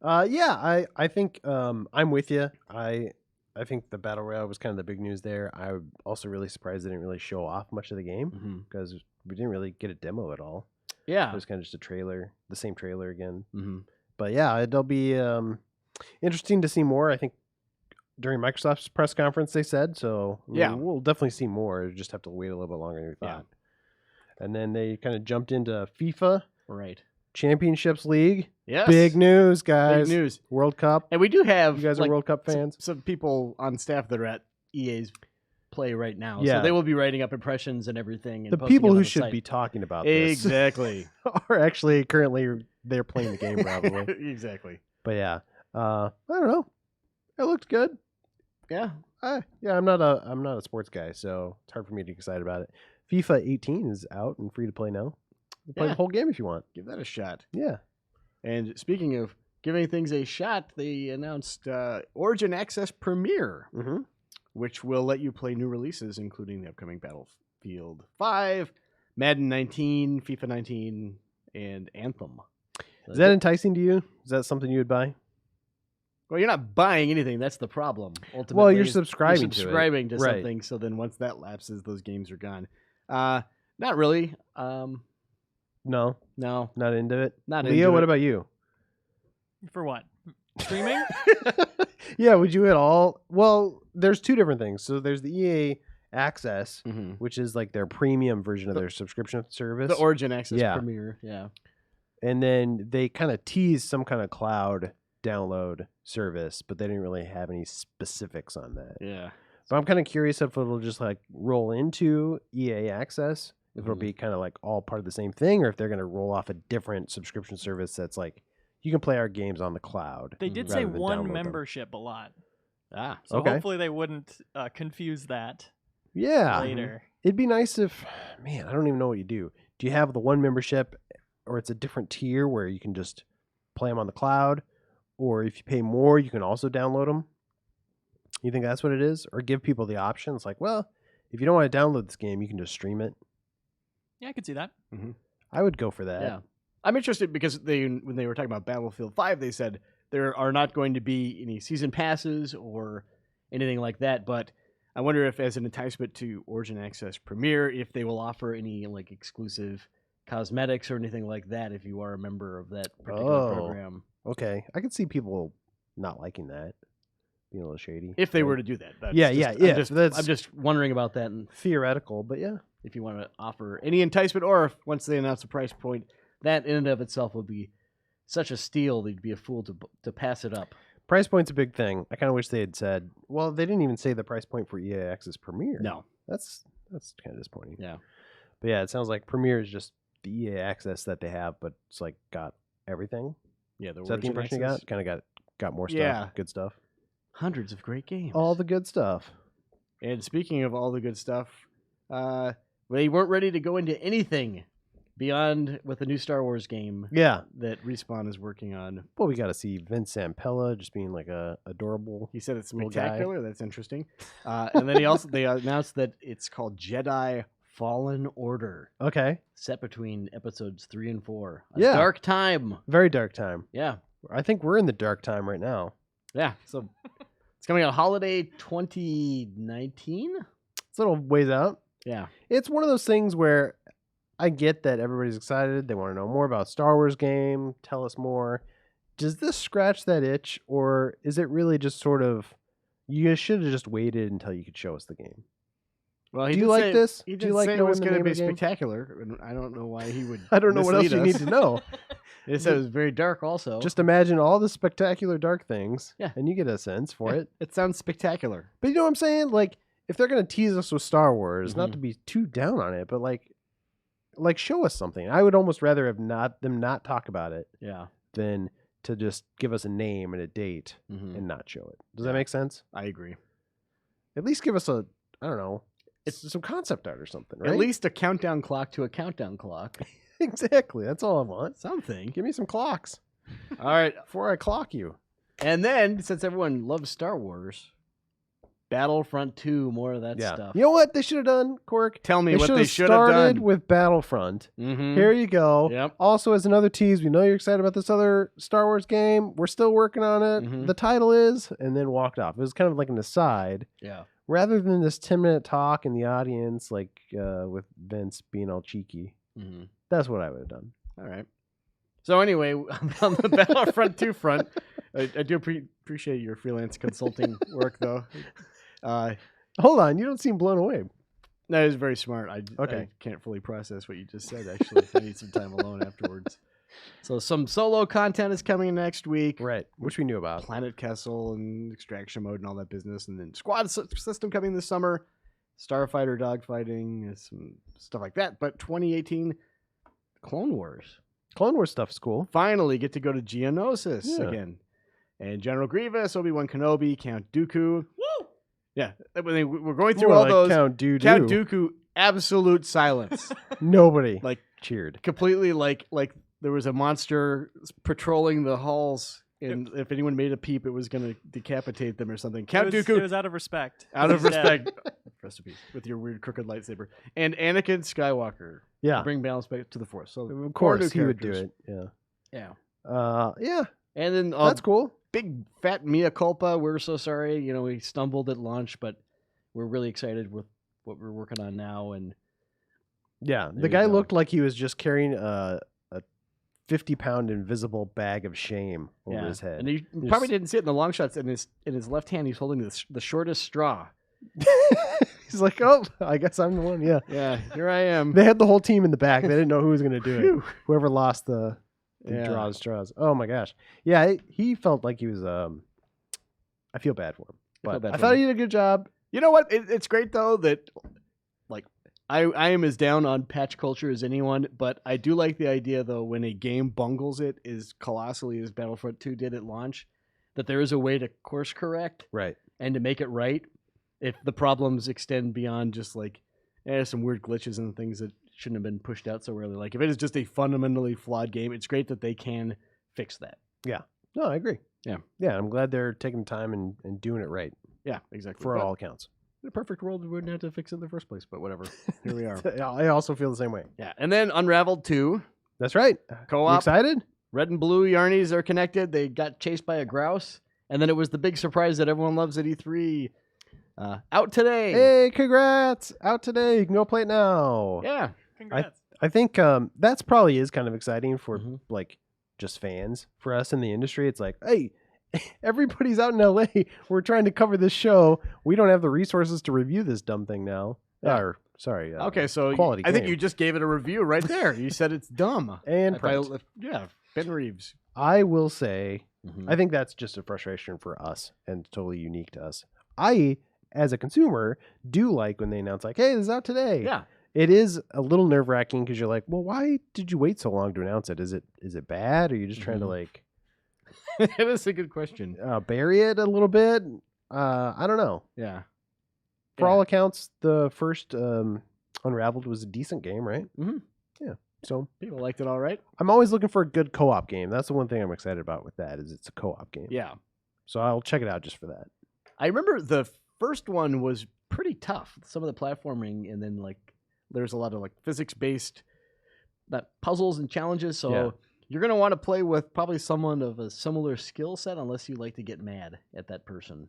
Yeah, I think I'm with you. I think the Battle Royale was kind of the big news there. I'm also really surprised they didn't really show off much of the game because we didn't really get a demo at all. Yeah. It was kind of just a trailer, the same trailer again. Mm-hmm. But yeah, it'll be interesting to see more. I think during Microsoft's press conference they said so. Yeah. We'll definitely see more. We just have to wait a little bit longer than we thought. And then they kind of jumped into FIFA. Right. Championships League. Yes. Big news, guys. Big news. World Cup. And we do have You guys are World Cup fans? Some people on staff that are at EA's play right now. Yeah. So they will be writing up impressions and everything. And The posting people it on who the should site. be talking about this Exactly. are actually currently they're playing the game probably. Exactly. But yeah, I don't know. It looked good. Yeah. Yeah, I'm not a sports guy, so it's hard for me to get excited about it. FIFA 18 is out and free to play now. You play Yeah. the whole game if you want. Give that a shot. Yeah. And speaking of giving things a shot, they announced Origin Access Premier, which will let you play new releases, including the upcoming Battlefield 5, Madden 19, FIFA 19, and Anthem. Is that enticing to you? Is that something you would buy? Well, you're not buying anything. That's the problem. Ultimately, Well, you're is subscribing to it. subscribing to Right. something. So then, once that lapses, those games are gone. Not really. No. No. Not into it. Not Leo, into what it. about you? For what? Streaming? Yeah, would you at all? Well, there's two different things. So there's the EA Access, which is like their premium version of their subscription service. The Origin Access Yeah. Premier. Yeah. And then they kind of teased some kind of cloud download service, but they didn't really have any specifics on that. Yeah. So I'm kind of curious if it'll just like roll into EA Access, if it'll be kind of like all part of the same thing, or if they're going to roll off a different subscription service that's like, you can play our games on the cloud. They did rather say than download one them. membership a lot. Ah, So okay. hopefully they wouldn't confuse that. Yeah. Later. It'd be nice if, man, I don't even know what you do. Do you have the one membership, or it's a different tier where you can just play them on the cloud? Or if you pay more, you can also download them? You think that's what it is? Or give people the option? It's like, well, if you don't want to download this game, you can just stream it. Yeah, I could see that. I would go for that. Yeah. I'm interested because when they were talking about Battlefield 5, they said there are not going to be any season passes or anything like that. But I wonder if, as an enticement to Origin Access Premier, if they will offer any like exclusive cosmetics or anything like that if you are a member of that particular program. Okay. I could see people not liking that. Being a little shady. If they Right? were to do that. That's Yeah, just- yeah. I'm just wondering about that. And theoretical, but yeah. if you want to offer any enticement, or if once they announce the price point, that in and of itself would be such a steal, they'd be a fool to pass it up. Price point's a big thing. I kind of wish they had said, well, they didn't even say the price point for EA Access Premier. No. That's kind of disappointing. Yeah. But yeah, it sounds like Premier is just the EA Access that they have, but it's like got everything. Yeah, the Is that the Origin impression you access. got? Kind of got more stuff. Yeah. Good stuff. Hundreds of great games. All the good stuff. And speaking of all the good stuff, they weren't ready to go into anything beyond with the new Star Wars game. Yeah. That Respawn is working on. Well, we got to see Vince Zampella just being like a adorable. He said it's little guy. spectacular. That's interesting. And then they announced that it's called Jedi Fallen Order. Okay. Set between episodes 3 and 4. A Yeah. dark time. Very dark time. Yeah. I think we're in the dark time right now. Yeah. So it's coming out holiday 2019. It's a little ways out. Yeah. It's one of those things where I get that everybody's excited. They want to know more about Star Wars game. Tell us more. Does this scratch that itch, or is it really just sort of you should have just waited until you could show us the game? Well, Do you like this? He Do did you like say it knowing was the going to name be of the game? spectacular, and I don't know why he would. I don't know what else mislead you us. need to know. It said it was very dark. Also, Just imagine all the spectacular dark things, Yeah. and you get a sense for it. It sounds spectacular. But you know what I'm saying? Like, if they're gonna tease us with Star Wars, not Mhm. to be too down on it, but like show us something. I would almost rather have them not talk about it Yeah. than to just give us a name and a date Mhm. and not show it. Does that make sense? I agree. At least give us a, I don't know, it's some concept art or something, right? At least a countdown clock to a countdown clock. exactly. That's all I want. Something. Give me some clocks All right. before I clock you. And then, since everyone loves Star Wars, Battlefront 2, more of that Yeah. stuff. You know what they should have done, Cork? Tell me what should they have should have started done. with Battlefront. Mhm. Here you go. Yep. Also, as another tease, we know you're excited about this other Star Wars game. We're still working on it. Mhm. The title is, and then walked off. It was kind of like an aside, Yeah. rather than this 10-minute talk in the audience, like with Vince being all cheeky. Mhm. That's what I would have done. All right. So anyway, on the Battlefront 2 front, I do appreciate your freelance consulting work, though. Hold on, you don't seem blown away. That is very smart. I Okay. can't fully process what you just said, actually. I need some time alone afterwards. So some solo content is coming next week. Right, which we knew about. Planet Castle and extraction mode and all that business. And then squad system coming this summer. Starfighter dogfighting, some stuff like that. But 2018, Clone Wars. Clone Wars stuff is cool. Finally get to go to Geonosis Yeah. again. And General Grievous, Obi-Wan Kenobi, Count Dooku. Woo! Yeah, we're going through More all like those. Count Dooku. Count Dooku, absolute silence. Nobody Like cheered. completely like there was a monster patrolling the halls, and if anyone made a peep, it was going to decapitate them or something. Count Dooku, It was out of respect. out of Yeah. respect. Rest in peace with your weird crooked lightsaber. And Anakin Skywalker. Yeah. To bring balance back to the Force. So Of four new course, he would do characters. it. Yeah. Yeah. Yeah. And then That's cool. big fat mea culpa. We're so sorry. You know, we stumbled at launch, but we're really excited with what we're working on now. And Yeah. There The you guy go. looked like he was just carrying a 50-pound invisible bag of shame over his head. And you Just- probably didn't see it in the long shots. In his left hand, he's holding the shortest straw. He's like, oh, I guess I'm the one. Yeah. Yeah, here I am. They had the whole team in the back. They didn't know who was going to do it. Phew. Whoever lost the Yeah. draws straws. Oh my gosh. Yeah, he felt like he was. I feel bad for him, feel but bad I for thought him. he did a good job. You know what? It's great though that like I am as down on patch culture as anyone, but I do like the idea though when a game bungles it as colossally as Battlefront 2 did at launch, that there is a way to course correct Right. and to make it right if the problems extend beyond just like some weird glitches and things that shouldn't have been pushed out so early. Like if it is just a fundamentally flawed game, it's great that they can fix that. Yeah. No, I agree. Yeah. Yeah, I'm glad they're taking time and doing it right Yeah, exactly. for But all accounts. in a perfect world, we wouldn't have to fix it in the first place, but whatever. Here we are. Yeah, I also feel the same way. Yeah, and then Unraveled 2. That's right. Co-op. You excited? Red and blue Yarnies are connected. They got chased by a grouse. And then it was the big surprise that everyone loves at E3. Out today. Hey, congrats! Out today. You can go play it now. Yeah. Congrats. I think that's probably is kind of exciting for Mm-hmm. like just fans. For us in the industry, it's like, hey, everybody's out in LA. We're trying to cover this show. We don't have the resources to review this dumb thing now. Yeah. Or sorry. Okay, so quality. I think game. you just gave it a review right there. You said it's dumb. And If I- print. yeah, Ben Reeves. I will say, Mhm. I think that's just a frustration for us and totally unique to us. I, as a consumer, do like when they announce like, "Hey, this is out today." Yeah. It is a little nerve-wracking because you're like, well, why did you wait so long to announce it? Is it bad? Or are you just trying to like That is a good question. bury it a little bit? I don't know. Yeah. For all accounts, the first Unraveled was a decent game, right? Mm-hmm. Yeah. So people liked it all right. I'm always looking for a good co-op game. That's the one thing I'm excited about with that is it's a co-op game. Yeah. So I'll check it out just for that. I remember the first one was pretty tough. Some of the platforming, and then like there's a lot of like physics-based puzzles and challenges. So you're gonna want to play with probably someone of a similar skill set, unless you like to get mad at that person.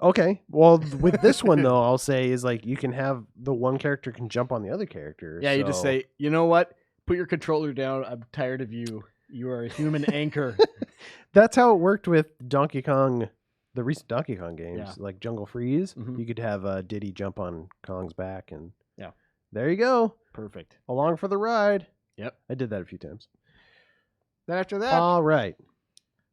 Okay. Well, with this one though, I'll say is like you can have the one character can jump on the other character. Yeah, you just so- say, you know what? Put your controller down. I'm tired of you. You are a human anchor. That's how it worked with Donkey Kong, the recent Donkey Kong games, Yeah. like Jungle Freeze. You could have Diddy jump on Kong's back, and Yeah. there you go. Perfect. Along for the ride. Yep. I did that a few times. Then after that, All right.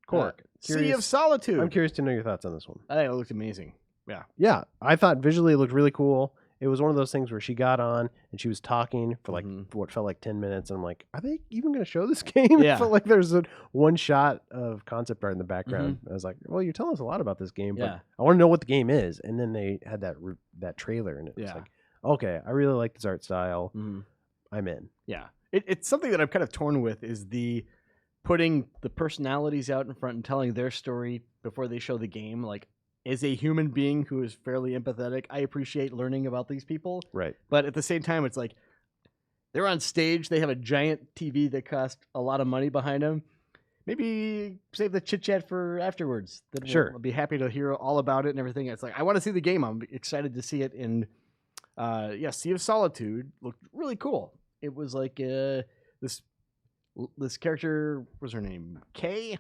Cork. Sea of Solitude. I'm curious to know your thoughts on this one. I think it looked amazing. Yeah. Yeah, I thought visually it looked really cool. It was one of those things where she got on and she was talking for like what felt like 10 minutes. And I'm like, are they even going to show this game? Yeah. It felt like there's one shot of concept art in the background. I was like, well, you're telling us a lot about this game, but Yeah. I want to know what the game is. And then they had that trailer and it was Yeah. like, okay, I really like this art style. I'm in. Yeah. It's something that I'm kind of torn with is the putting the personalities out in front and telling their story before they show the game. Like, as a human being who is fairly empathetic, I appreciate learning about these people. Right. But at the same time, it's like they're on stage. They have a giant TV that cost a lot of money behind them. Maybe save the chit chat for afterwards. Then Sure. I'll be happy to hear all about it and everything. It's like I want to see the game. I'm excited to see it in. Sea of Solitude looked really cool. It was like this character. What's her name? Kay.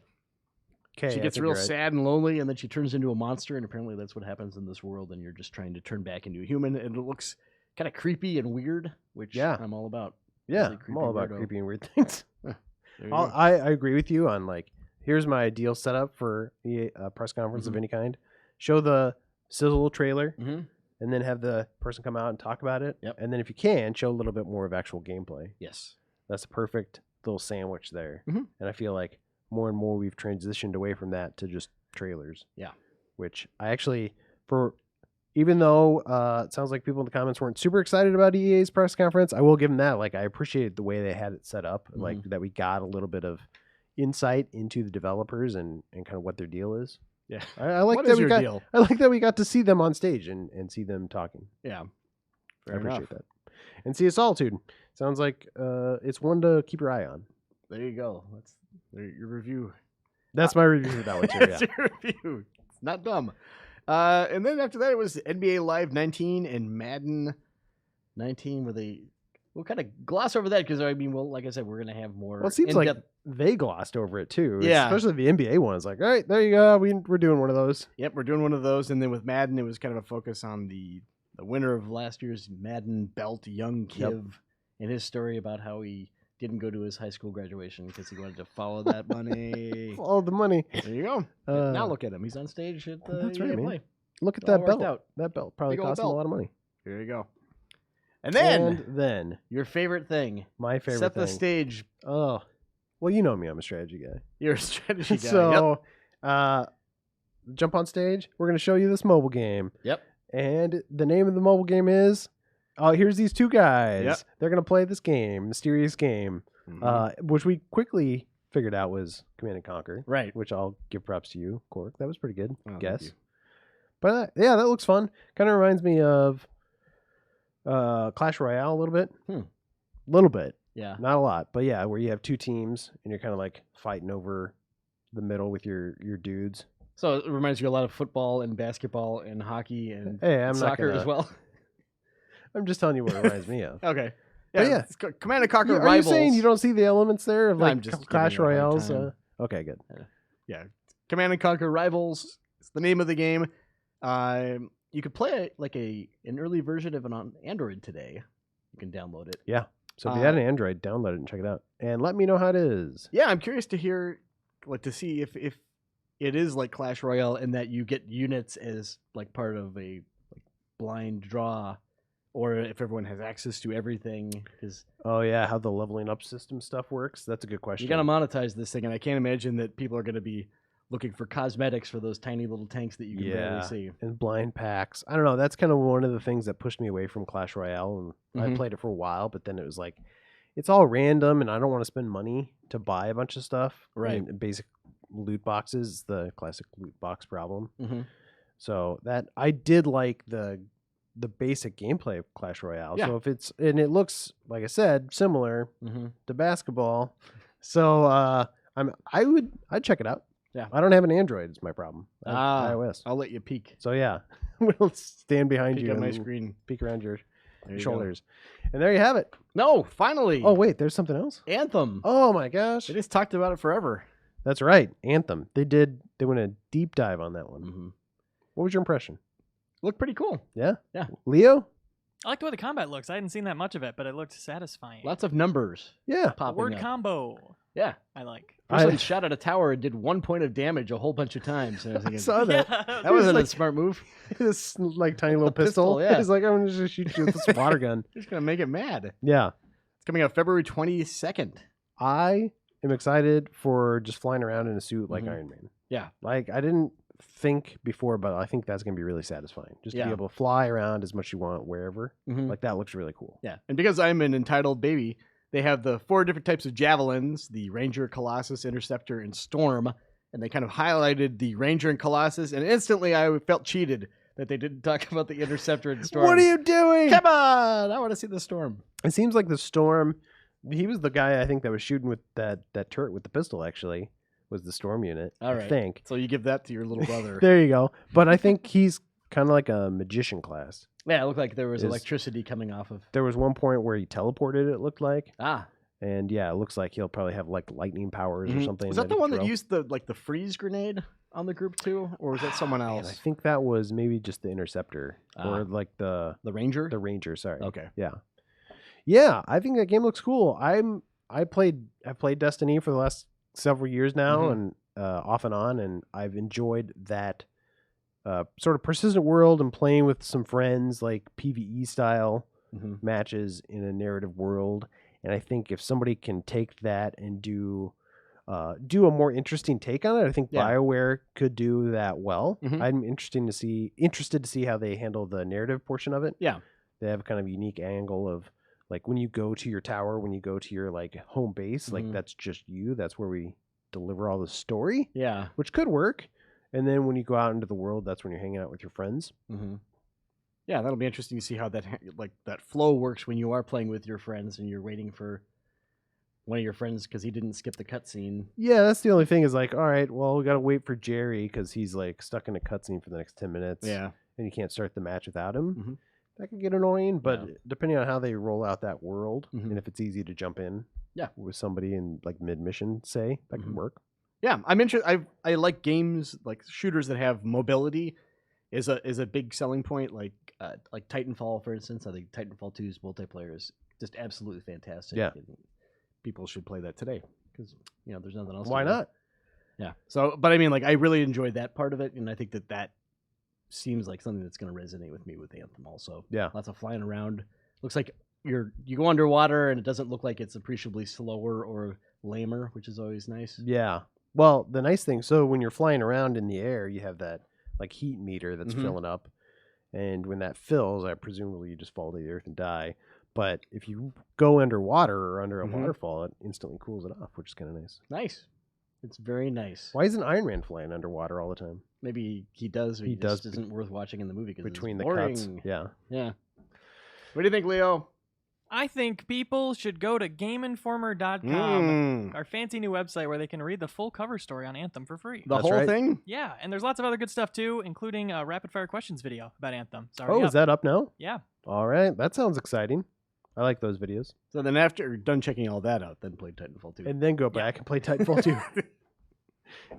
Okay, She I gets think real you're right. sad and lonely, and then she turns into a monster. And apparently, that's what happens in this world. And you're just trying to turn back into a human, and it looks kind of creepy and weird, which I'm all about. Yeah, Really I'm all about weirdo. creepy and weird things. There you I go. I agree with you on like, here's my ideal setup for a press conference of any kind. Show the sizzle trailer, and then have the person come out and talk about it. Yep. And then if you can, show a little bit more of actual gameplay. Yes. That's a perfect little sandwich there. Mhm. And I feel like more and more we've transitioned away from that to just trailers. Yeah. Which I actually, even though it sounds like people in the comments weren't super excited about EA's press conference, I will give them that. Like, I appreciated the way they had it set up, like that we got a little bit of insight into the developers and kind of what their deal is. Yeah. I like What that is we your got. deal? I like that we got to see them on stage and see them talking. Yeah. I Fair appreciate enough. that. And Sea of Solitude sounds like it's one to keep your eye on. There you go. That's your review. That's my review for that one too. That's Yeah. your review. It's not dumb. And then after that, it was NBA Live 19 and Madden 19, where we'll kind of gloss over that because, I mean, well, like I said, we're going to have more. Well, it seems like in-depth- they glossed over it too. Yeah. Especially the NBA one. It's like, all right, there you go. We're doing one of those. Yep, we're doing one of those. And then with Madden, it was kind of a focus on the winner of last year's Madden belt, Young Yep. Kiv, and his story about how he didn't go to his high school graduation because he wanted to follow that money. Follow the money. There you go. Now look at him. He's on stage at the That's EA right, man. Play. Look at All that worked belt. out. That belt probably Big old cost him a belt. lot of money. There you go. And then your favorite thing. My favorite Set the thing. stage. Oh, well, you know me. I'm a strategy guy. You're a strategy guy. So, jump on stage. We're going to show you this mobile game. Yep. And the name of the mobile game is, here's these two guys. Yep. They're going to play this game, mysterious game, which we quickly figured out was Command and Conquer. Right. Which I'll give props to you, Cork. That was pretty good. thank Guess. you. But yeah, that looks fun. Kind of reminds me of Clash Royale a little bit. Little bit. Yeah. Not a lot. But yeah, where you have two teams and you're kind of like fighting over the middle with your dudes. So it reminds you a lot of football and basketball and hockey and Hey, I'm not soccer gonna- as well. I'm just telling you what it reminds me of. Okay. But Yeah. yeah. it's Command and Conquer Are you Rivals. saying you don't see the elements there of No, like I'm just Clash giving you a hard Royales? time. Okay, good. Yeah. Command and Conquer Rivals. It's the name of the game. You could play an early version of it on Android today. You can download it. Yeah. So if you had an Android, download it and check it out. And let me know how it is. Yeah, I'm curious to hear, to see if it is like Clash Royale in that you get units as like part of a blind draw or if everyone has access to everything. Because Oh yeah, how the leveling up system stuff works. That's a good question. you got to monetize this thing, and I can't imagine that people are going to be looking for cosmetics for those tiny little tanks that you can barely see. And blind packs. I don't know. That's kind of one of the things that pushed me away from Clash Royale. And I Mhm. played it for a while, but then it was like, it's all random, and I don't want to spend money to buy a bunch of stuff. Right. And basic loot boxes, the classic loot box problem. Mhm. So that I did like the basic gameplay of Clash Royale. Yeah. So if it's and it looks like I said similar Mhm. to basketball. So I'd check it out. Yeah. I don't have an Android. It's my problem. I have iOS. I'll let you peek. So yeah, we'll stand behind Peek you on my and screen. peek around your There you go. shoulders, and there you have it. No, finally. Oh wait, there's something else. Anthem. Oh my gosh, They just talked about it forever. that's right, Anthem. They went a deep dive on that one. Mm-hmm. What was your impression? Looked pretty cool. Yeah, Yeah. Leo. I like the way the combat looks. I hadn't seen that much of it, but it looked satisfying. Lots of numbers. Yeah. The Popping word up. combo. Yeah. I like. Person shot at a tower and did 1 point of damage a whole bunch of times. And I was thinking, saw that. Yeah. that wasn't like- a smart move. This like tiny little pistol, pistol. yeah. He's like, I'm just shoot you with this water gun. Just gonna make it mad. Yeah, It's coming out February 22nd. I am excited for just flying around in a suit like Mhm. Iron Man. Yeah. Like I didn't think before, but I think that's gonna be really satisfying. Just to Yeah. be able to fly around as much as you want wherever. Mhm. Like that looks really cool. Yeah. And because I'm an entitled baby, they have the 4 different types of javelins: the Ranger, Colossus, Interceptor, and Storm. And they kind of highlighted the Ranger and Colossus, and instantly I felt cheated that they didn't talk about the Interceptor and Storm. What are you doing? Come on! I want to see the Storm. It seems like the Storm. He was the guy I think that was shooting with that turret with the pistol. Actually, was the Storm unit. All right. I think. So you give that to your little brother. There you go. But I think he's kind of like a magician class. Yeah, it looked like there was Is- electricity coming off of. There was one point where he teleported. It looked like. Ah. And yeah, it looks like he'll probably have like lightning powers or something. Was that the he one can that throw. used the freeze grenade on the group too, or was that someone Man, else? I think that was maybe just the Interceptor or like the Ranger. The Ranger, sorry. Okay. Yeah. Yeah, I think that game looks cool. I've played Destiny for the last several years now, Mhm. and off and on, and I've enjoyed that sort of persistent world and playing with some friends, like PvE style Mhm. matches in a narrative world. And I think if somebody can take that and do a more interesting take on it, I think Yeah. BioWare could do that well. Mhm. I'm interested to see how they handle the narrative portion of it. Yeah. They have kind of a unique angle of like when you go to your tower, when you go to your like home base, Mhm. like that's just you. That's where we deliver all the story. Yeah. Which could work. And then when you go out into the world, that's when you're hanging out with your friends. Mm-hmm. Yeah, that'll be interesting to see how that flow works when you are playing with your friends and you're waiting for one of your friends because he didn't skip the cutscene. Yeah, that's the only thing is like, all right, well, we got to wait for Jerry because he's like stuck in a cutscene for the next 10 minutes. Yeah. And you can't start the match without him. Mhm. That could get annoying, but Yeah. depending on how they roll out that world Mhm. and if it's easy to jump in Yeah. with somebody in like mid mission, say, that could Mhm. work. Yeah, I'm interested. I like games like shooters that have mobility is a big selling point. Like Titanfall, for instance. I think Titanfall 2's multiplayer is just absolutely fantastic. Yeah. And people should play that today because there's nothing else. Why to do. not? Yeah. So, but I mean, like, I really enjoyed that part of it, and I think that seems like something that's going to resonate with me with Anthem also. Yeah. Lots of flying around. Looks like you go underwater, and it doesn't look like it's appreciably slower or lamer, which is always nice. Yeah. Well, the nice thing, so when you're flying around in the air, you have that like heat meter that's Mhm. filling up. And when that fills, I presumably you just fall to the earth and die. But if you go underwater or under a Mhm. waterfall, it instantly cools it off, which is kind of nice. Nice. It's very nice. Why isn't Iron Man flying underwater all the time? Maybe he does. But He he does just isn't worth watching in the movie because between it's the boring. cuts? Yeah. Yeah. What do you think, Leo? I think people should go to GameInformer.com, Mm. our fancy new website where they can read the full cover story on Anthem for free. The whole thing? Yeah, and there's lots of other good stuff too, including a rapid fire questions video about Anthem. It's Oh, already is up. that up now? Yeah. All right. That sounds exciting. I like those videos. So then after you're done checking all that out, then play Titanfall 2. And then go back and play Titanfall 2.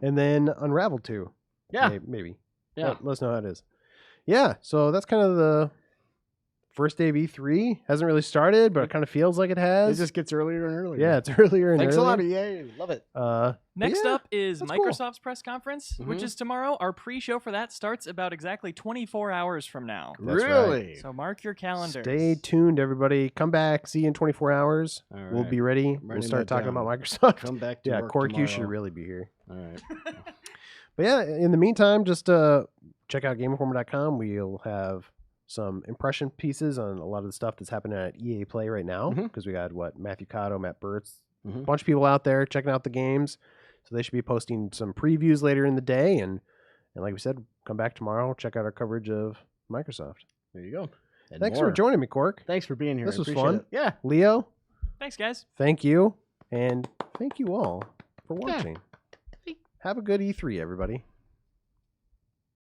And then Unravel 2. Yeah. Maybe. Yeah. Let us know how it is. Yeah. So that's kind of the first day of E3 hasn't really started, but it kind of feels like it has. It just gets earlier and earlier. Yeah, it's earlier and Thanks a lot, earlier. EA. Love it. Next yeah, up is that's cool. Microsoft's press conference, which Mhm. is tomorrow. Our pre-show for that starts about exactly 24 hours from now. That's Really? So mark your calendars. Stay tuned, everybody. Come back. See you in 24 hours. All We'll right. be ready. I'm We'll writing start that talking down. about Microsoft. Come back to Yeah, work Cork, you should tomorrow. really be here. All right. But yeah, in the meantime, just check out GameInformer.com. We'll have some impression pieces on a lot of the stuff that's happening at EA Play right now, because we got Matthew Cotto, Matt Burtz, a bunch of people out there checking out the games. So they should be posting some previews later in the day, and like we said, come back tomorrow, check out our coverage of Microsoft. There you go. And Thanks more. for joining me, Cork. Thanks for being here. This I was appreciate fun. it. Yeah. Leo, Thanks, guys. thank you, and thank you all for watching. Have a good E3, everybody.